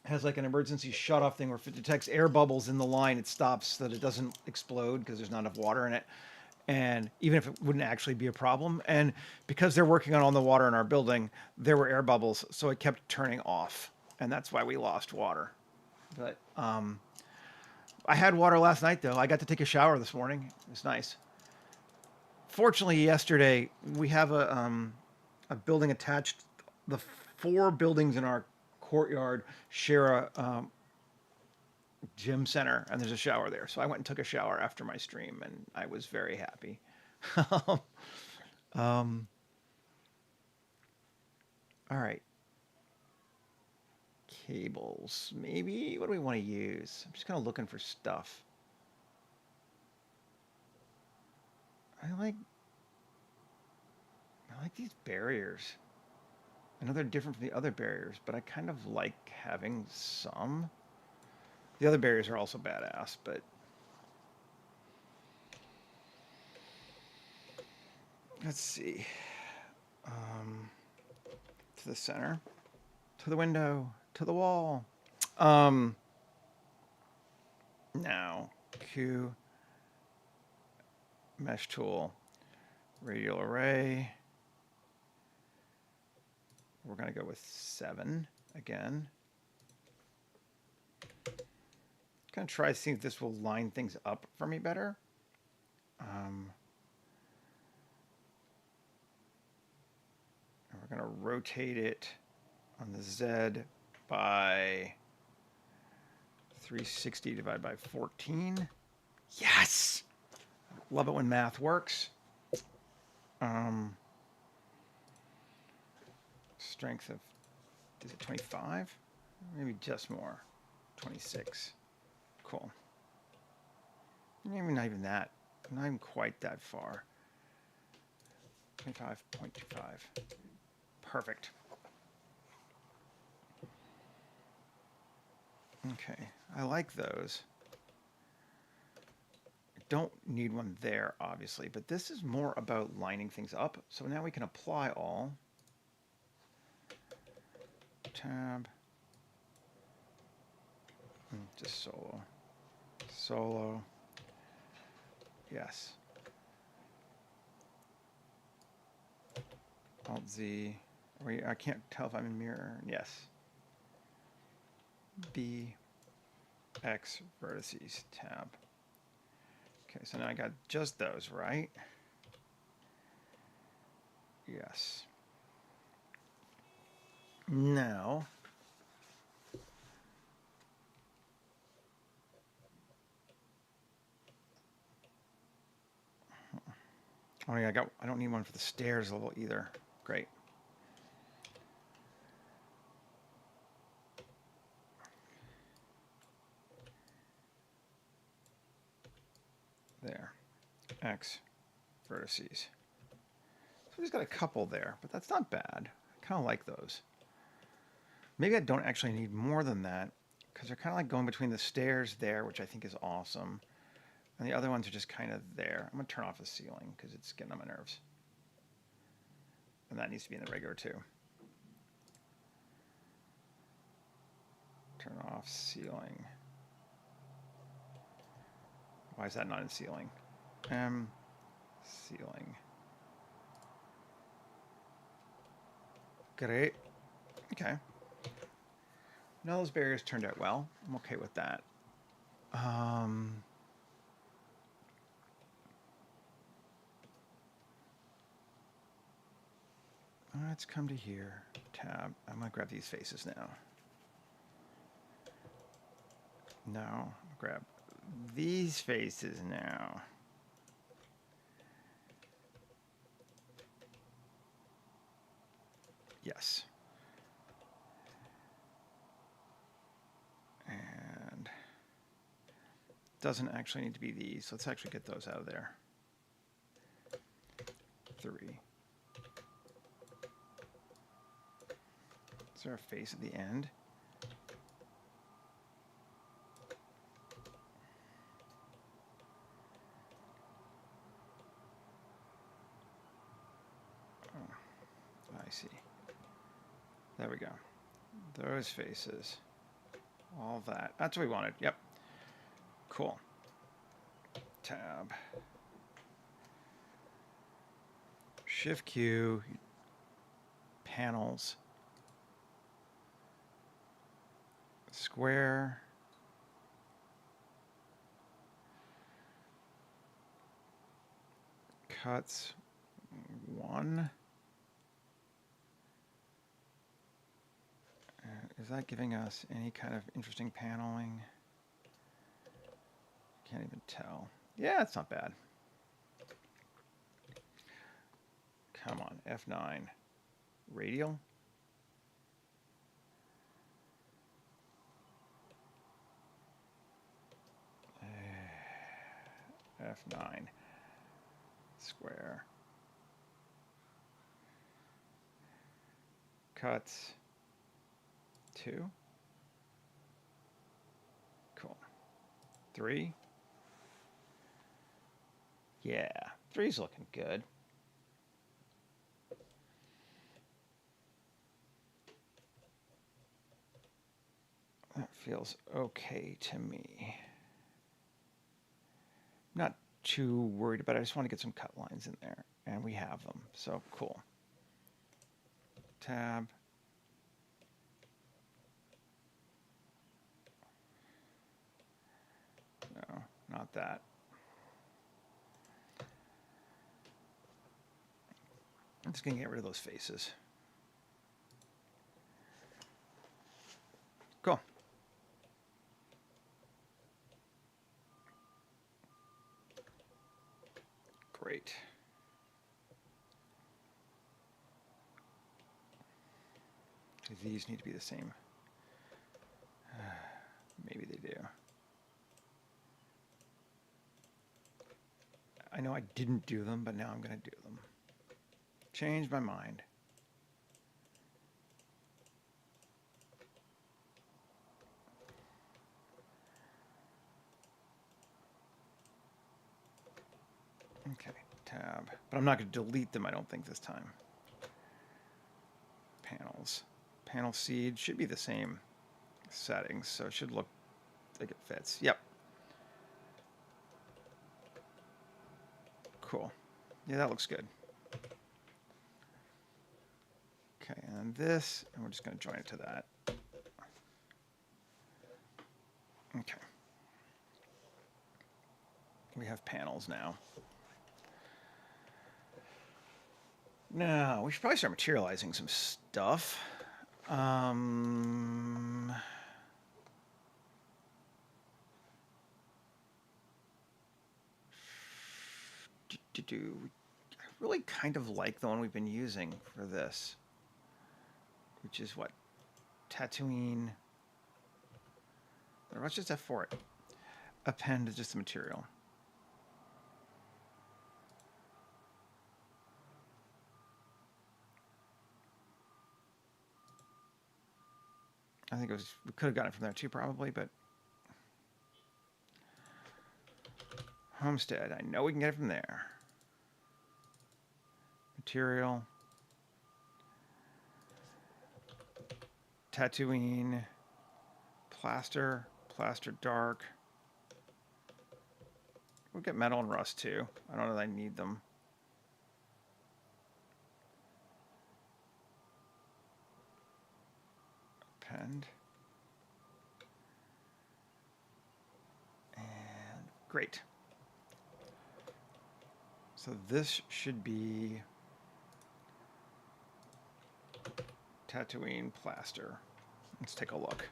has like an emergency shut-off thing where if it detects air bubbles in the line, it stops so that it doesn't explode because there's not enough water in it. And even if it wouldn't actually be a problem. And because they're working on all the water in our building, there were air bubbles, so it kept turning off. And that's why we lost water. But I had water last night, though. I got to take a shower this morning. It was nice. Fortunately, yesterday, we have a building attached. The 4 buildings in our courtyard share a gym center, and there's a shower there. So I went and took a shower after my stream, and I was very happy. All right. Cables. Maybe, what do we want to use? I'm just kind of looking for stuff. I like these barriers. I know they're different from the other barriers, but I kind of like having some. The other barriers are also badass, but let's see. To the center, to the window, to the wall. Now, Q, mesh tool, radial array. We're going to go with 7 again. Going to try to see if this will line things up for me better. And we're going to rotate it on the Z by 360 divided by 14. Yes! Love it when math works. Strength of, is it 25? Maybe just more. 26. Cool. Maybe not even that. Not even quite that far. 25.25. Perfect. Okay, I like those. I don't need one there, obviously, but this is more about lining things up. So now we can apply all. Tab. Just solo. Solo. Yes. Alt Z. I can't tell if I'm in mirror. Yes. B, X, vertices, tab. Okay, so now I got just those, right? Yes. Now, oh yeah, I don't need one for the stairs level either. Great. There. X, vertices. So we've got a couple there, but that's not bad. I kind of like those. Maybe I don't actually need more than that, because they're kind of like going between the stairs there, which I think is awesome. And the other ones are just kind of there. I'm going to turn off the ceiling because it's getting on my nerves. And that needs to be in the regular too. Turn off ceiling. Why is that not in ceiling? Ceiling. Great. Okay. Now those barriers turned out well. I'm okay with that. Let's come to here. Tab. I'm going to grab these faces now. No. Grab these faces now. Yes. And doesn't actually need to be these. Let's actually get those out of there. 3. Is there a face at the end? Oh, I see. There we go. Those faces. All that. That's what we wanted. Yep. Cool. Tab. Shift Q. Panels. Square. Cuts. 1. Is that giving us any kind of interesting paneling? Can't even tell. Yeah, it's not bad. Come on, F9. Radial. F9. Square. Cuts. 2. Cool. 3. Yeah, 3's looking good. That feels okay to me. Not too worried about it. I just want to get some cut lines in there, and we have them, so cool. Tab. No, not that. I'm just going to get rid of those faces. Cool. Great. These need to be the same. Maybe they do. I know I didn't do them, but now I'm going to do them. Changed my mind. Okay, tab. But I'm not going to delete them, I don't think, this time. Panels. Panel seed should be the same settings, so it should look like it fits. Yep. Cool. Yeah, that looks good. then this, and we're just going to join it to that. Okay. We have panels now. Now, we should probably start materializing some stuff. I really kind of like the one we've been using for this, which is what? Tatooine. Let's just F4 it. Append just the material. I think it was, we could have gotten it from there too, probably, but Homestead, I know we can get it from there. Material. Tatooine. Plaster. Plaster dark. We'll get metal and rust too. I don't know that I need them. Append. And great. So this should be Tatooine plaster. Let's take a look.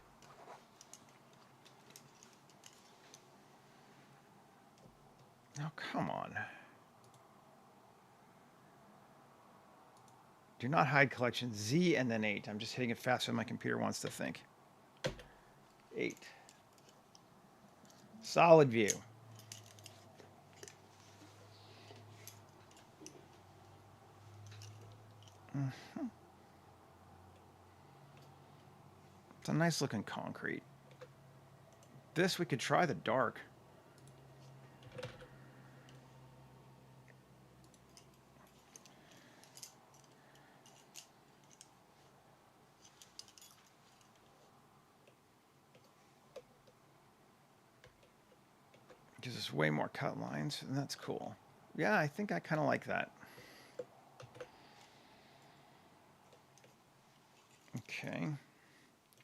Oh, come on. Do not hide collection. Z and then 8. I'm just hitting it faster than my computer wants to think. 8. Solid view. It's a nice looking concrete. This we could try the dark. Gives us way more cut lines, and that's cool. Yeah, I think I kind of like that. Okay.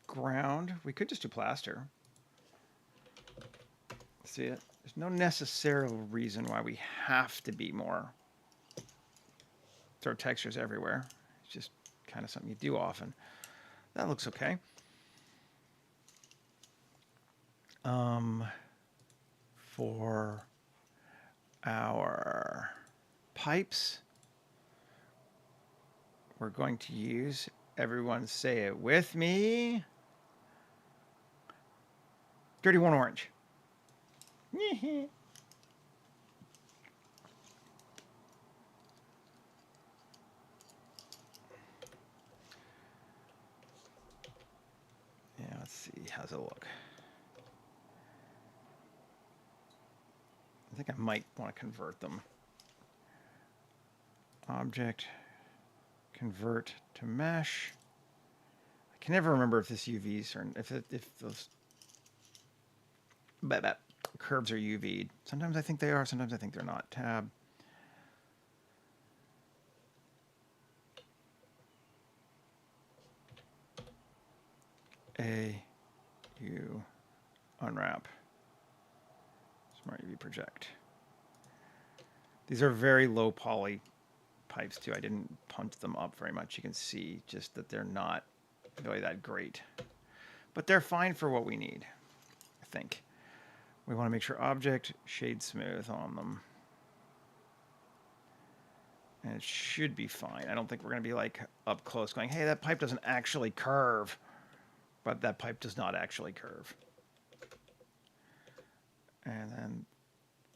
Ground. We could just do plaster. See it? There's no necessary reason why we have to be more. Throw textures everywhere. It's just kind of something you do often. That looks okay. For our pipes, we're going to use, everyone say it with me, 31 orange. Yeah, let's see, how's it look? I think I might want to convert them. Object, convert to mesh. I can never remember if this UVs or if those curves are UV'd. Sometimes I think they are, sometimes I think they're not. Tab. U unwrap. Smart UV project. These are very low poly pipes too. I didn't punch them up very much. You can see just that they're not really that great. But they're fine for what we need, I think. We want to make sure object shade smooth on them. And it should be fine. I don't think we're going to be like up close going, hey, that pipe doesn't actually curve. But that pipe does not actually curve. And then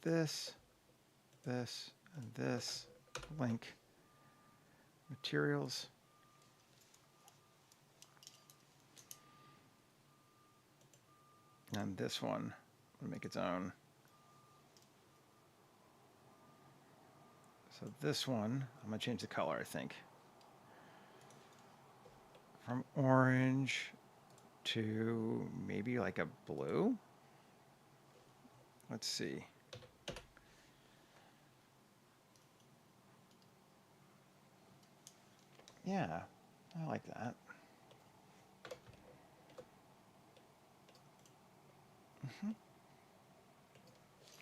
this, and this, link, materials. And this one will make its own. So this one, I'm going to change the color, I think. From orange to maybe like a blue. Let's see. Yeah, I like that.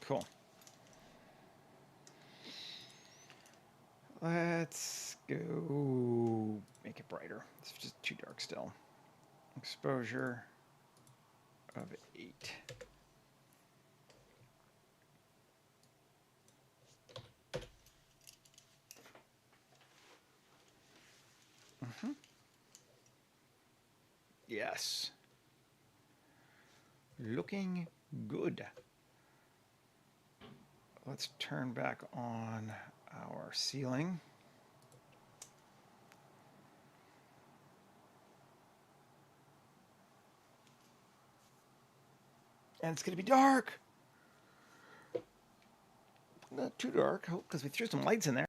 Cool. Let's go make it brighter. It's just too dark still. Exposure of 8. Yes. Looking good. Let's turn back on our ceiling. And it's going to be dark. Not too dark, because we threw some lights in there.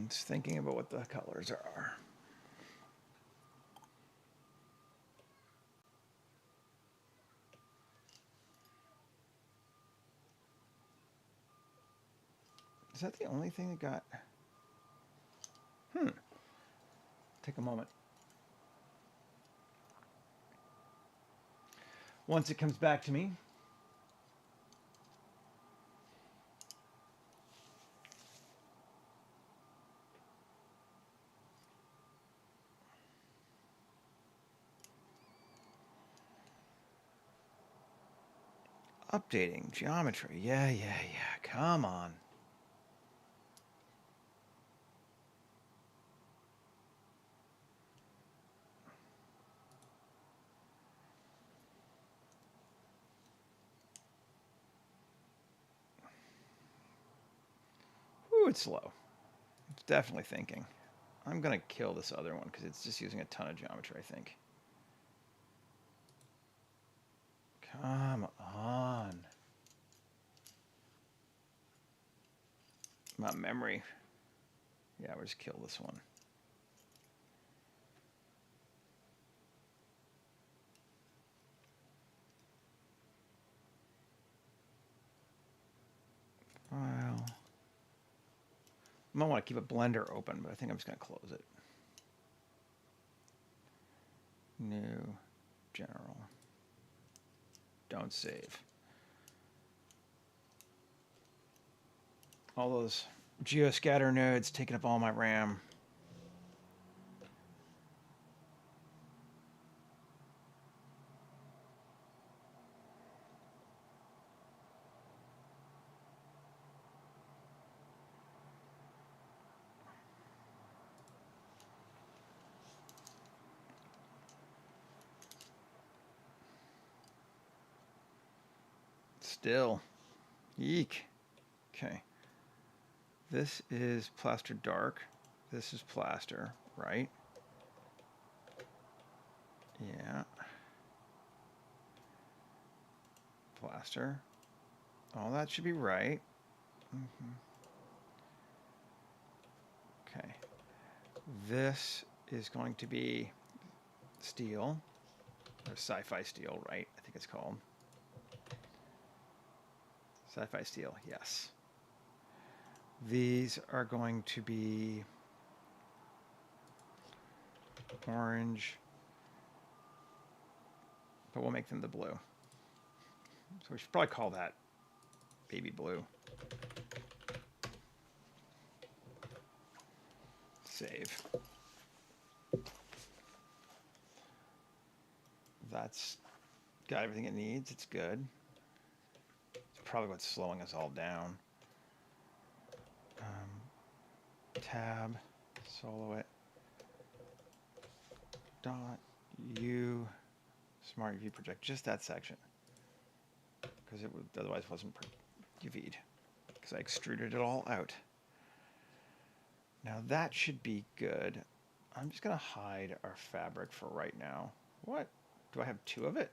Just thinking about what the colors are. Is that the only thing that got... Take a moment. Once it comes back to me. Updating geometry. Yeah. Come on. Ooh, it's slow. It's definitely thinking. I'm going to kill this other one because it's just using a ton of geometry, I think. Come on. My memory. Yeah, we'll just kill this one. File. I might want to keep a blender open, but I think I'm just going to close it. New, general. Don't save. All those geoscatter nodes taking up all my RAM. Still. Eek. Okay. This is plaster dark. This is plaster, right? Yeah. Plaster. All that should be right. Okay. This is going to be steel, or Sci-Fi steel, right? I think it's called. Sci-Fi steel, yes. These are going to be orange, but we'll make them the blue. So we should probably call that baby blue. Save. That's got everything it needs. It's good. It's probably what's slowing us all down. Tab, solo it. Dot U smart UV project, just that section, because it would, otherwise wasn't UV'd, because I extruded it all out. Now that should be good. I'm just gonna hide our fabric for right now. What? Do I have 2 of it?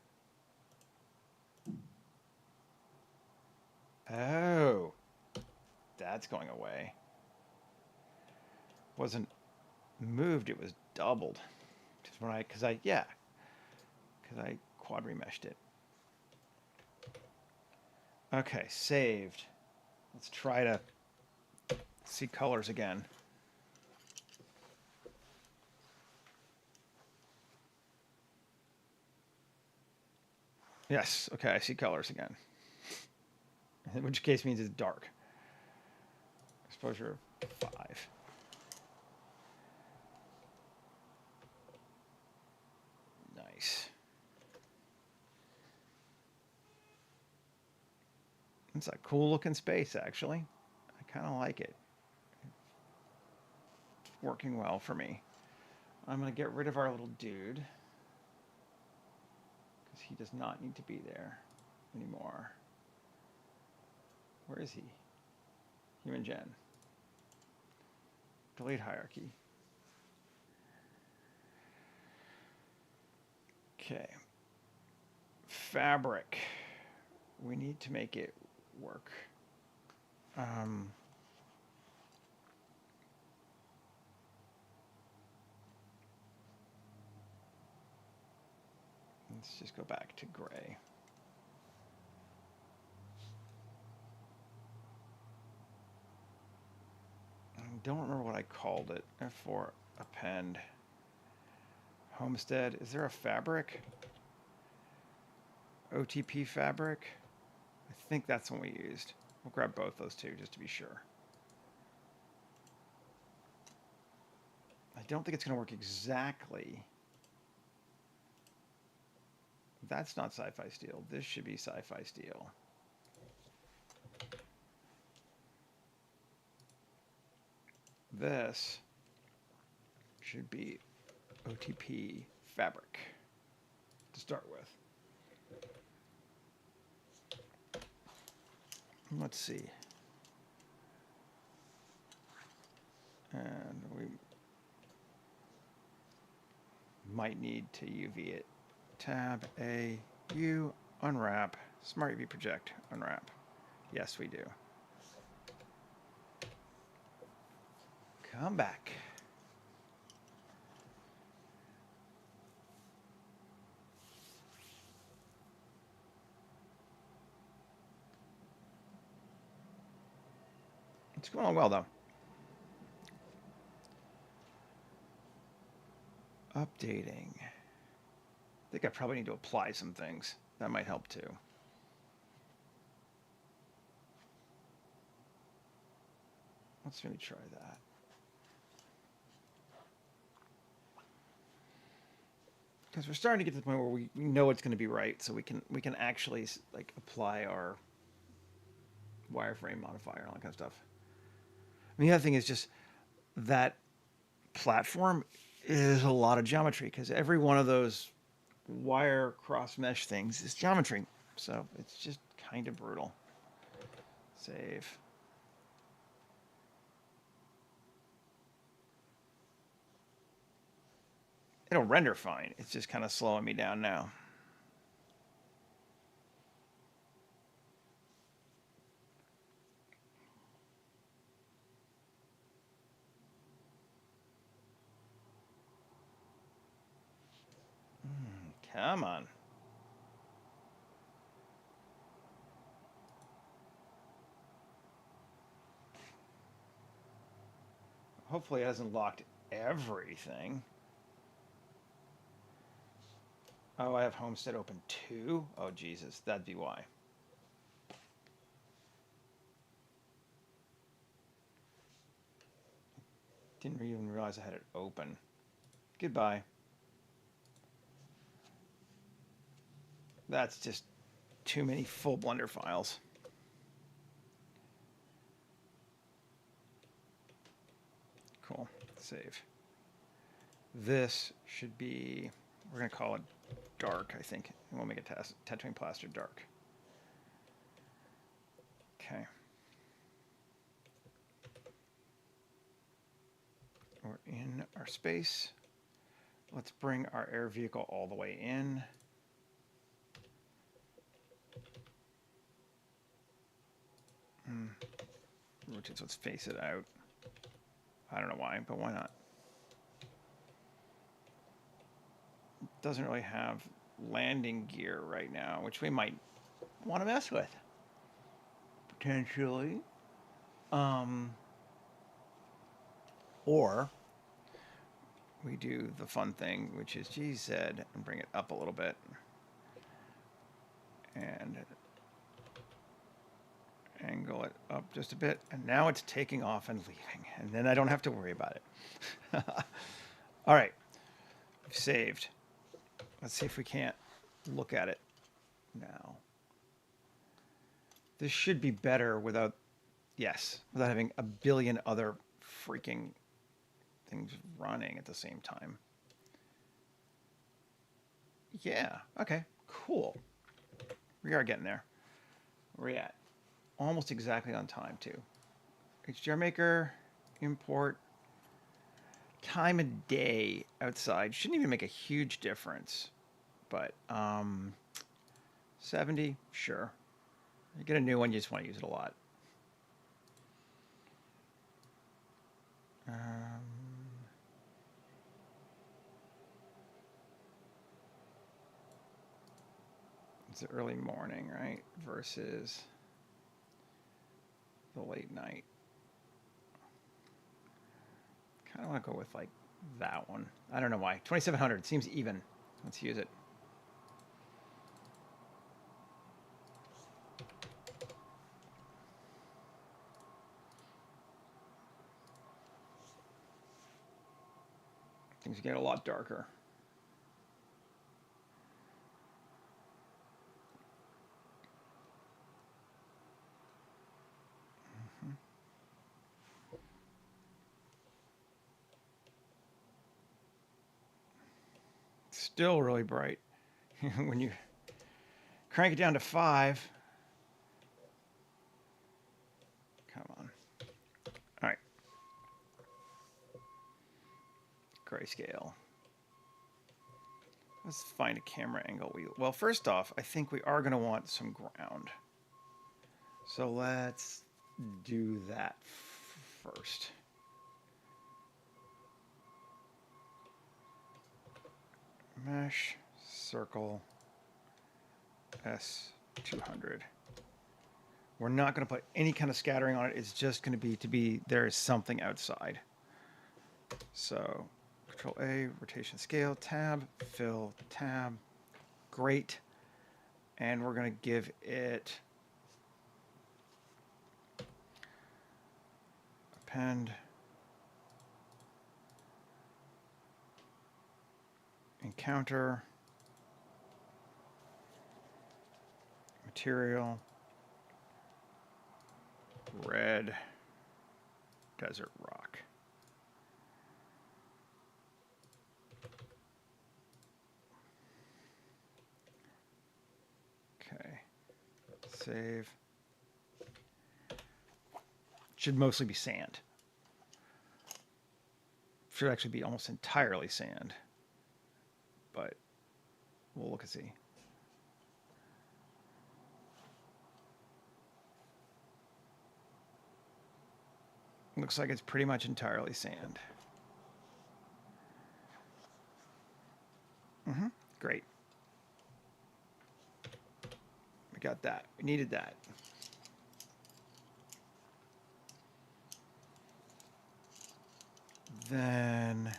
Oh, that's going away. Wasn't moved, it was doubled. Just when because I quad remeshed it. Okay, saved. Let's try to see colors again. Yes, okay, I see colors again. In which case means it's dark. Exposure of 5. Nice. It's a cool looking space, actually. I kind of like it. It's working well for me. I'm going to get rid of our little dude because he does not need to be there anymore. Where is he? Human gen. Delete hierarchy. Okay. Fabric. We need to make it work. Let's just go back to gray. I don't remember what I called it. F4 append. Homestead. Is there a fabric? OTP fabric? I think that's the one we used. We'll grab both those two just to be sure. I don't think it's going to work exactly. That's not Sci-Fi steel. This should be Sci-Fi steel. This should be OTP fabric to start with. Let's see. And we might need to UV it. Tab A, U, unwrap, Smart UV project, unwrap. Yes, we do. Come back. It's going on well, though. Updating. I think I probably need to apply some things. That might help, too. Let's maybe try that. Because we're starting to get to the point where we know it's going to be right, so we can actually like apply our wireframe modifier and all that kind of stuff. And the other thing is just that platform is a lot of geometry because every one of those wire cross mesh things is geometry, so it's just kind of brutal. Save. It'll render fine. It's just kind of slowing me down now. Come on. Hopefully it hasn't locked everything. Oh, I have Homestead open too? Oh, Jesus. That'd be why. Didn't even realize I had it open. Goodbye. That's just too many full Blender files. Cool. Save. This should be, we're going to call it dark, I think. And we'll make it Tatooine Plaster dark. Okay. We're in our space. Let's bring our air vehicle all the way in. Which is, let's face it out. I don't know why, but why not? It doesn't really have landing gear right now, which we might want to mess with. Potentially. Or we do the fun thing, which is GZ and bring it up a little bit. And angle it up just a bit. And now it's taking off and leaving. And then I don't have to worry about it. All right. We've saved. Let's see if we can't look at it now. This should be better without, yes, without having a billion other freaking things running at the same time. Yeah, okay, cool. We are getting there. Where are we at? Almost exactly on time, too. HDR Maker, import. Time of day outside shouldn't even make a huge difference. But 70, sure. You get a new one, you just want to use it a lot. It's the early morning, right? Versus the late night. Kind of want to go with like that one. I don't know why. 2700 seems even. Let's use it. Things get a lot darker. Still really bright. When you crank it down to 5, come on. All right. Grayscale. Let's find a camera angle. Well, first off, I think we are going to want some ground. So let's do that first. Mesh, circle, S200. We're not going to put any kind of scattering on it. It's just going to be there is something outside. So Control A, rotation scale, tab, fill, tab. Great. And we're going to give it append encounter material red desert rock. Okay, save. Should mostly be sand. Should actually be almost entirely sand, but we'll look and see. Looks like it's pretty much entirely sand. Great. We got that. We needed that. Then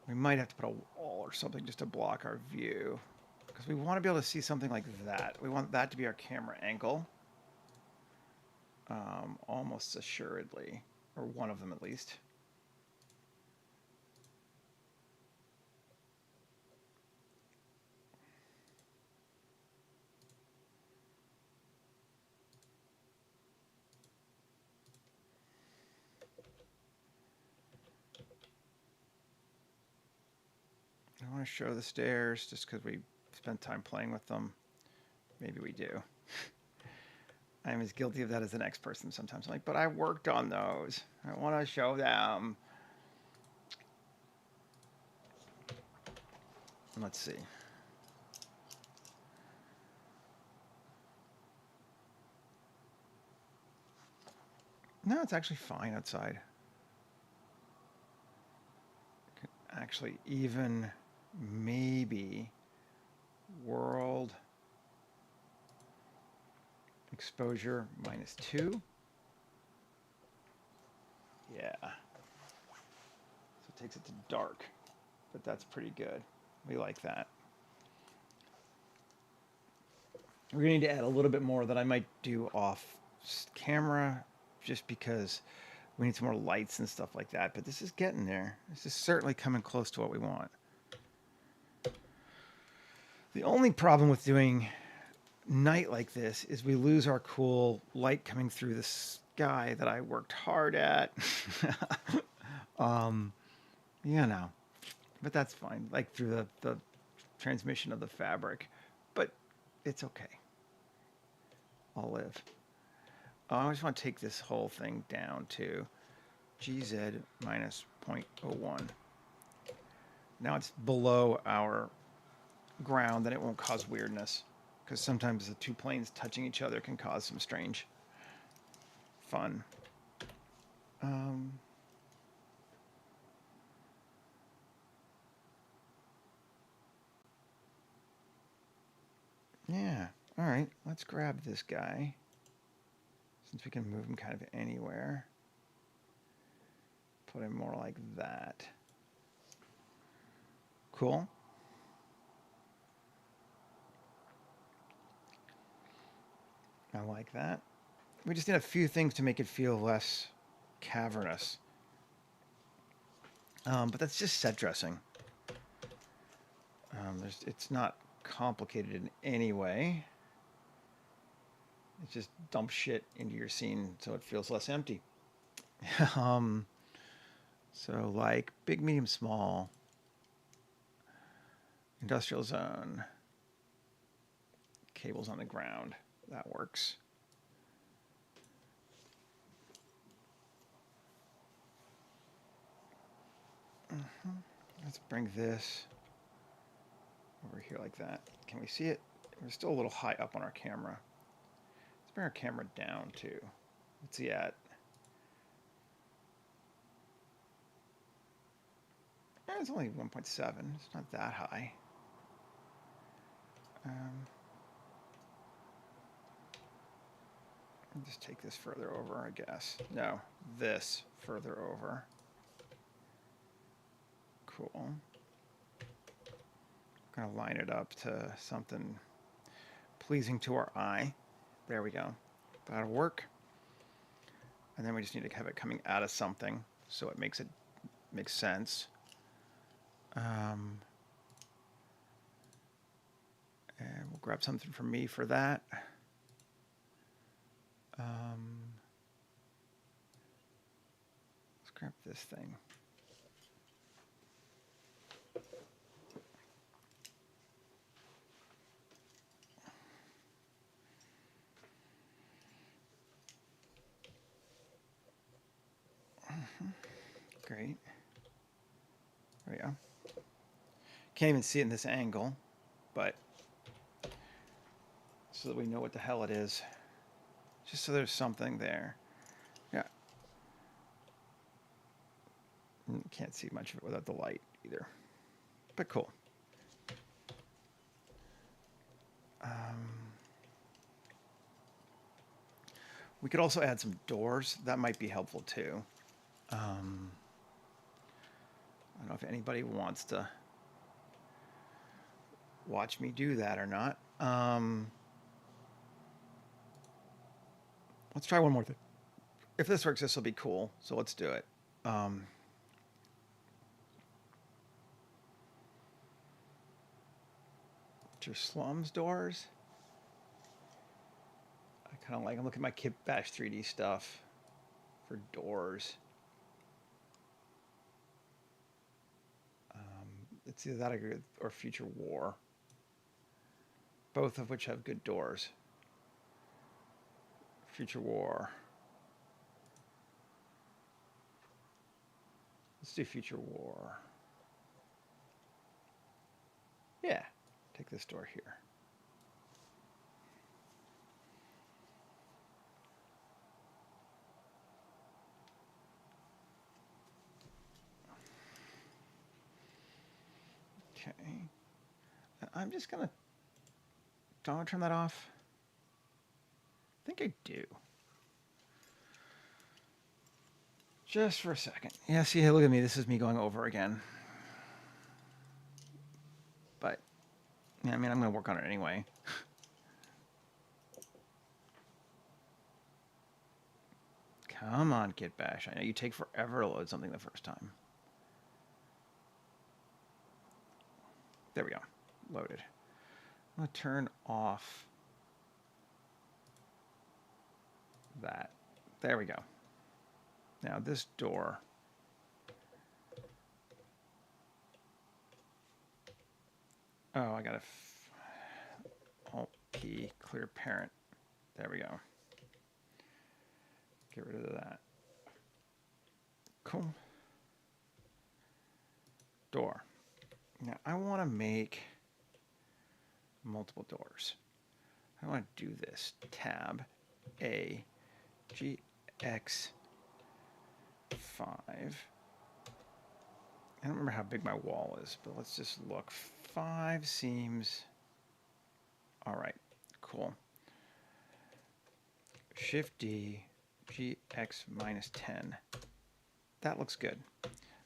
we might have to put a wall or something just to block our view, because we want to be able to see something like that. We want that to be our camera angle, almost assuredly, or one of them at least. I want to show the stairs just because we spent time playing with them. Maybe we do. I'm as guilty of that as the next person sometimes. I'm like, but I worked on those. I want to show them. Let's see. No, it's actually fine outside. Actually, even maybe world exposure -2. Yeah. So it takes it to dark, but that's pretty good. We like that. We're going to need to add a little bit more that I might do off camera just because we need some more lights and stuff like that. But this is getting there. This is certainly coming close to what we want. The only problem with doing night like this is we lose our cool light coming through the sky that I worked hard at. You know, but that's fine. Like through the transmission of the fabric, but it's okay. I'll live. I just want to take this whole thing down to GZ minus 0.01. Now it's below our ground, then it won't cause weirdness, because sometimes the two planes touching each other can cause some strange fun. Yeah, all right, let's grab this guy, since we can move him kind of anywhere. Put him more like that. Cool. I like that. We just need a few things to make it feel less cavernous. But that's just set dressing. It's not complicated in any way. It's just dump shit into your scene so it feels less empty. So like big, medium, small, industrial zone, cables on the ground. That works. Let's bring this over here like that. Can we see it? We're still a little high up on our camera. Let's bring our camera down too. What's he at? It's only 1.7. It's not that high. I'll just take this further over, I guess. No, this further over. Cool. Gonna line it up to something pleasing to our eye. There we go. That'll work. And then we just need to have it coming out of something so it makes sense. And we'll grab something from me for that. Let's grab this thing. Great. There we go. Can't even see it in this angle, but so that we know what the hell it is. Just so there's something there. Yeah. Can't see much of it without the light either. But cool. We could also add some doors. That might be helpful too. I don't know if anybody wants to watch me do that or not. Let's try one more thing. If this works, this will be cool. So let's do it. Your slums doors. I kind of like. I'm looking at my Kit Bash 3D stuff for doors. It's either that or Future War. Both of which have good doors. Future War. Let's do Future War. Yeah, take this door here. Okay. I'm just gonna. Don't want to turn that off. think I do. Just for a second. Yeah, see, hey, look at me. This is me going over again. But, yeah, I mean, I'm going to work on it anyway. Come on, Git Bash. I know you take forever to load something the first time. There we go. Loaded. I'm going to turn off that. There we go. Now this door. Oh, I got to Alt-P, clear parent. There we go. Get rid of that. Cool. Door. Now I want to make multiple doors. I want to do this. Tab A GX5. I don't remember how big my wall is, but let's just look. 5 seems all right. Cool. Shift D GX minus 10. That looks good.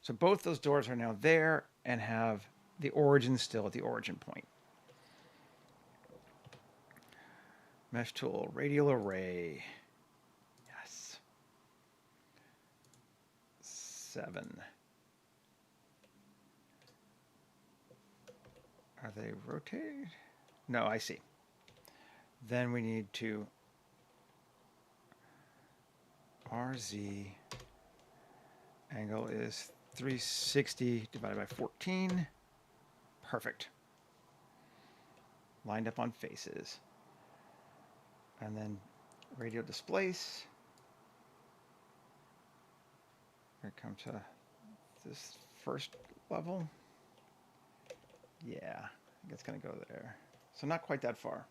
So both those doors are now there and have the origin still at the origin point. Mesh tool, radial array. Yes. 7. Are they rotated? No, I see. Then we need to RZ angle is 360 divided by 14. Perfect. Lined up on faces. And then radial displace. Here come to this first level. Yeah, I think it's going to go there. So not quite that far.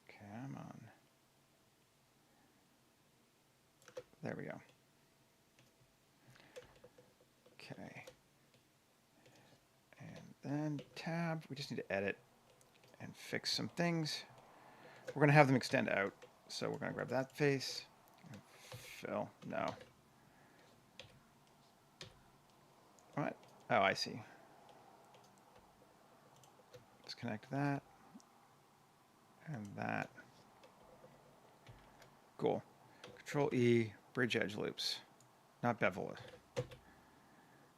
Come on. There we go. Okay. And then tab, we just need to edit and fix some things. We're going to have them extend out. So we're going to grab that face and fill. No. What? Oh, I see. Disconnect that and that. Cool. Control E, bridge edge loops. Not bevel it.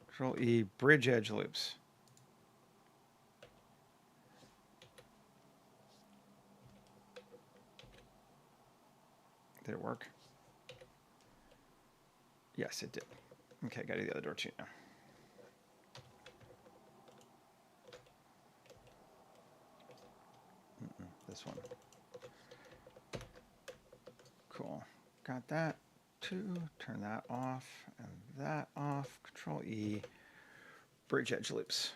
Control E, bridge edge loops. Did it work? Yes, it did. Okay, got to do the other door too now. This one. Cool. Got that. 2. Turn that off and that off. Control E. Bridge edge loops.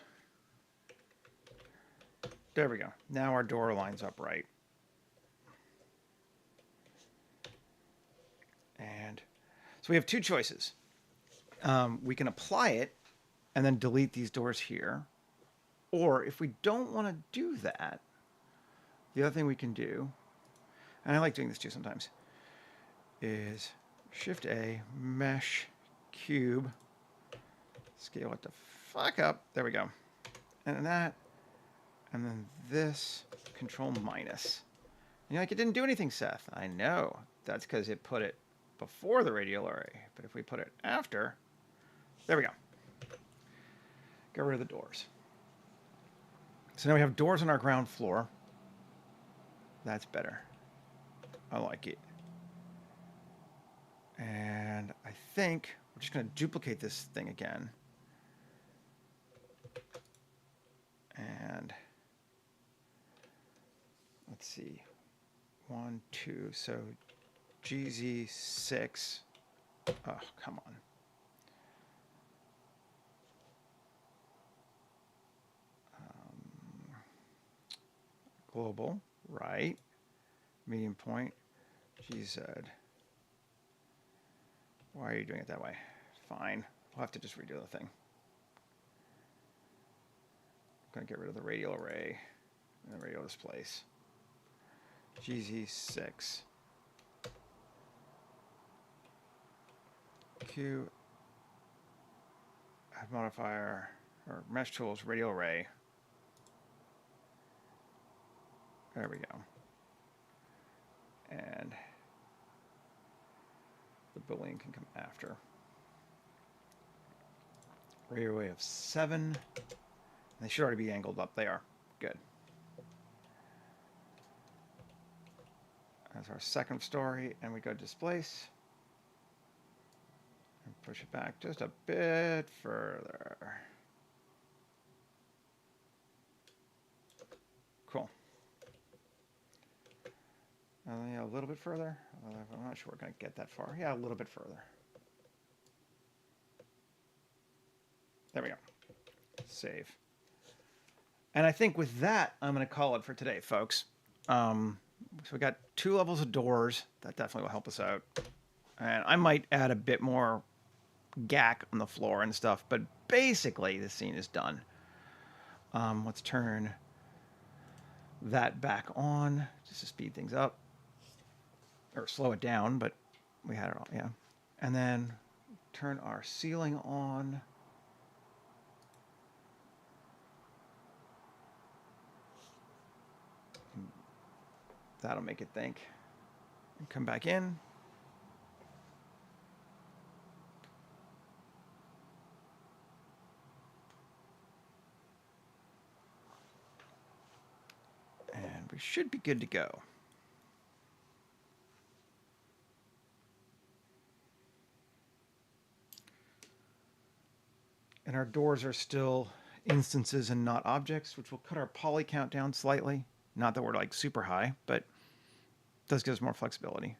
There we go. Now our door lines up right. And so we have 2 choices. We can apply it and then delete these doors here. Or if we don't want to do that, the other thing we can do, and I like doing this too sometimes, is Shift A, mesh, cube, scale it the fuck up. There we go. And then that, and then this, Control minus. And you're like, it didn't do anything, Seth. I know. That's because it put it before the radial array. But if we put it after, there we go. Get rid of the doors. So now we have doors on our ground floor. That's better. I like it. And I think we're just going to duplicate this thing again. And let's see. 1, 2. So GZ6. Oh, come on. Global, right. Medium point, GZ. Why are you doing it that way? Fine. We'll have to just redo the thing. I'm going to get rid of the radial array. And the radio displays. GZ6. Q. Add modifier or mesh tools, radio array. There we go. And the Boolean can come after. Radio array of 7. They should already be angled up. They are. Good. That's our second story. And we go displace. And push it back just a bit further. Cool. Yeah, a little bit further. I'm not sure we're going to get that far. Yeah, a little bit further. There we go. Save. And I think with that, I'm going to call it for today, folks. So we got 2 levels of doors. That definitely will help us out. And I might add a bit more gack on the floor and stuff. But basically, the scene is done. Let's turn that back on just to speed things up. Or slow it down, but we had it all, yeah. And then turn our ceiling on. That'll make it think. And come back in. And we should be good to go. And our doors are still instances and not objects, which will cut our poly count down slightly. Not that we're like super high, but it does give us more flexibility.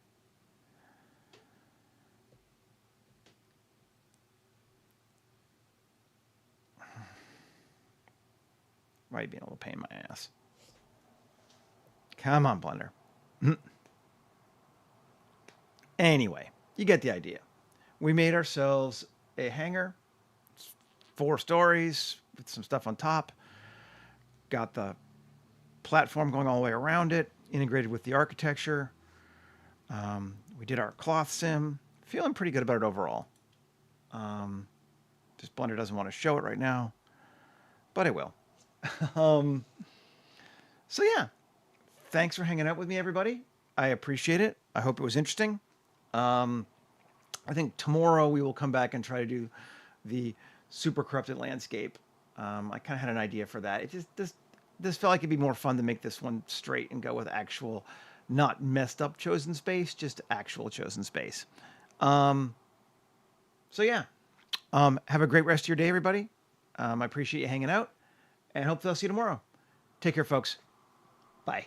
Right, being a little pain in my ass. Come on, Blender. Anyway, you get the idea. We made ourselves a hangar. 4 stories with some stuff on top. Got the platform going all the way around it, integrated with the architecture. We did our cloth sim. Feeling pretty good about it overall. Just Blender doesn't want to show it right now, but it will. So yeah, thanks for hanging out with me, everybody. I appreciate it. I hope it was interesting. I think tomorrow we will come back and try to do the super corrupted landscape. I kind of had an idea for that. It just this felt like it'd be more fun to make this one straight and go with actual, not messed up chosen space, just actual chosen space. So yeah, have a great rest of your day, everybody. I appreciate you hanging out, and hope to see you tomorrow. Take care, folks. Bye.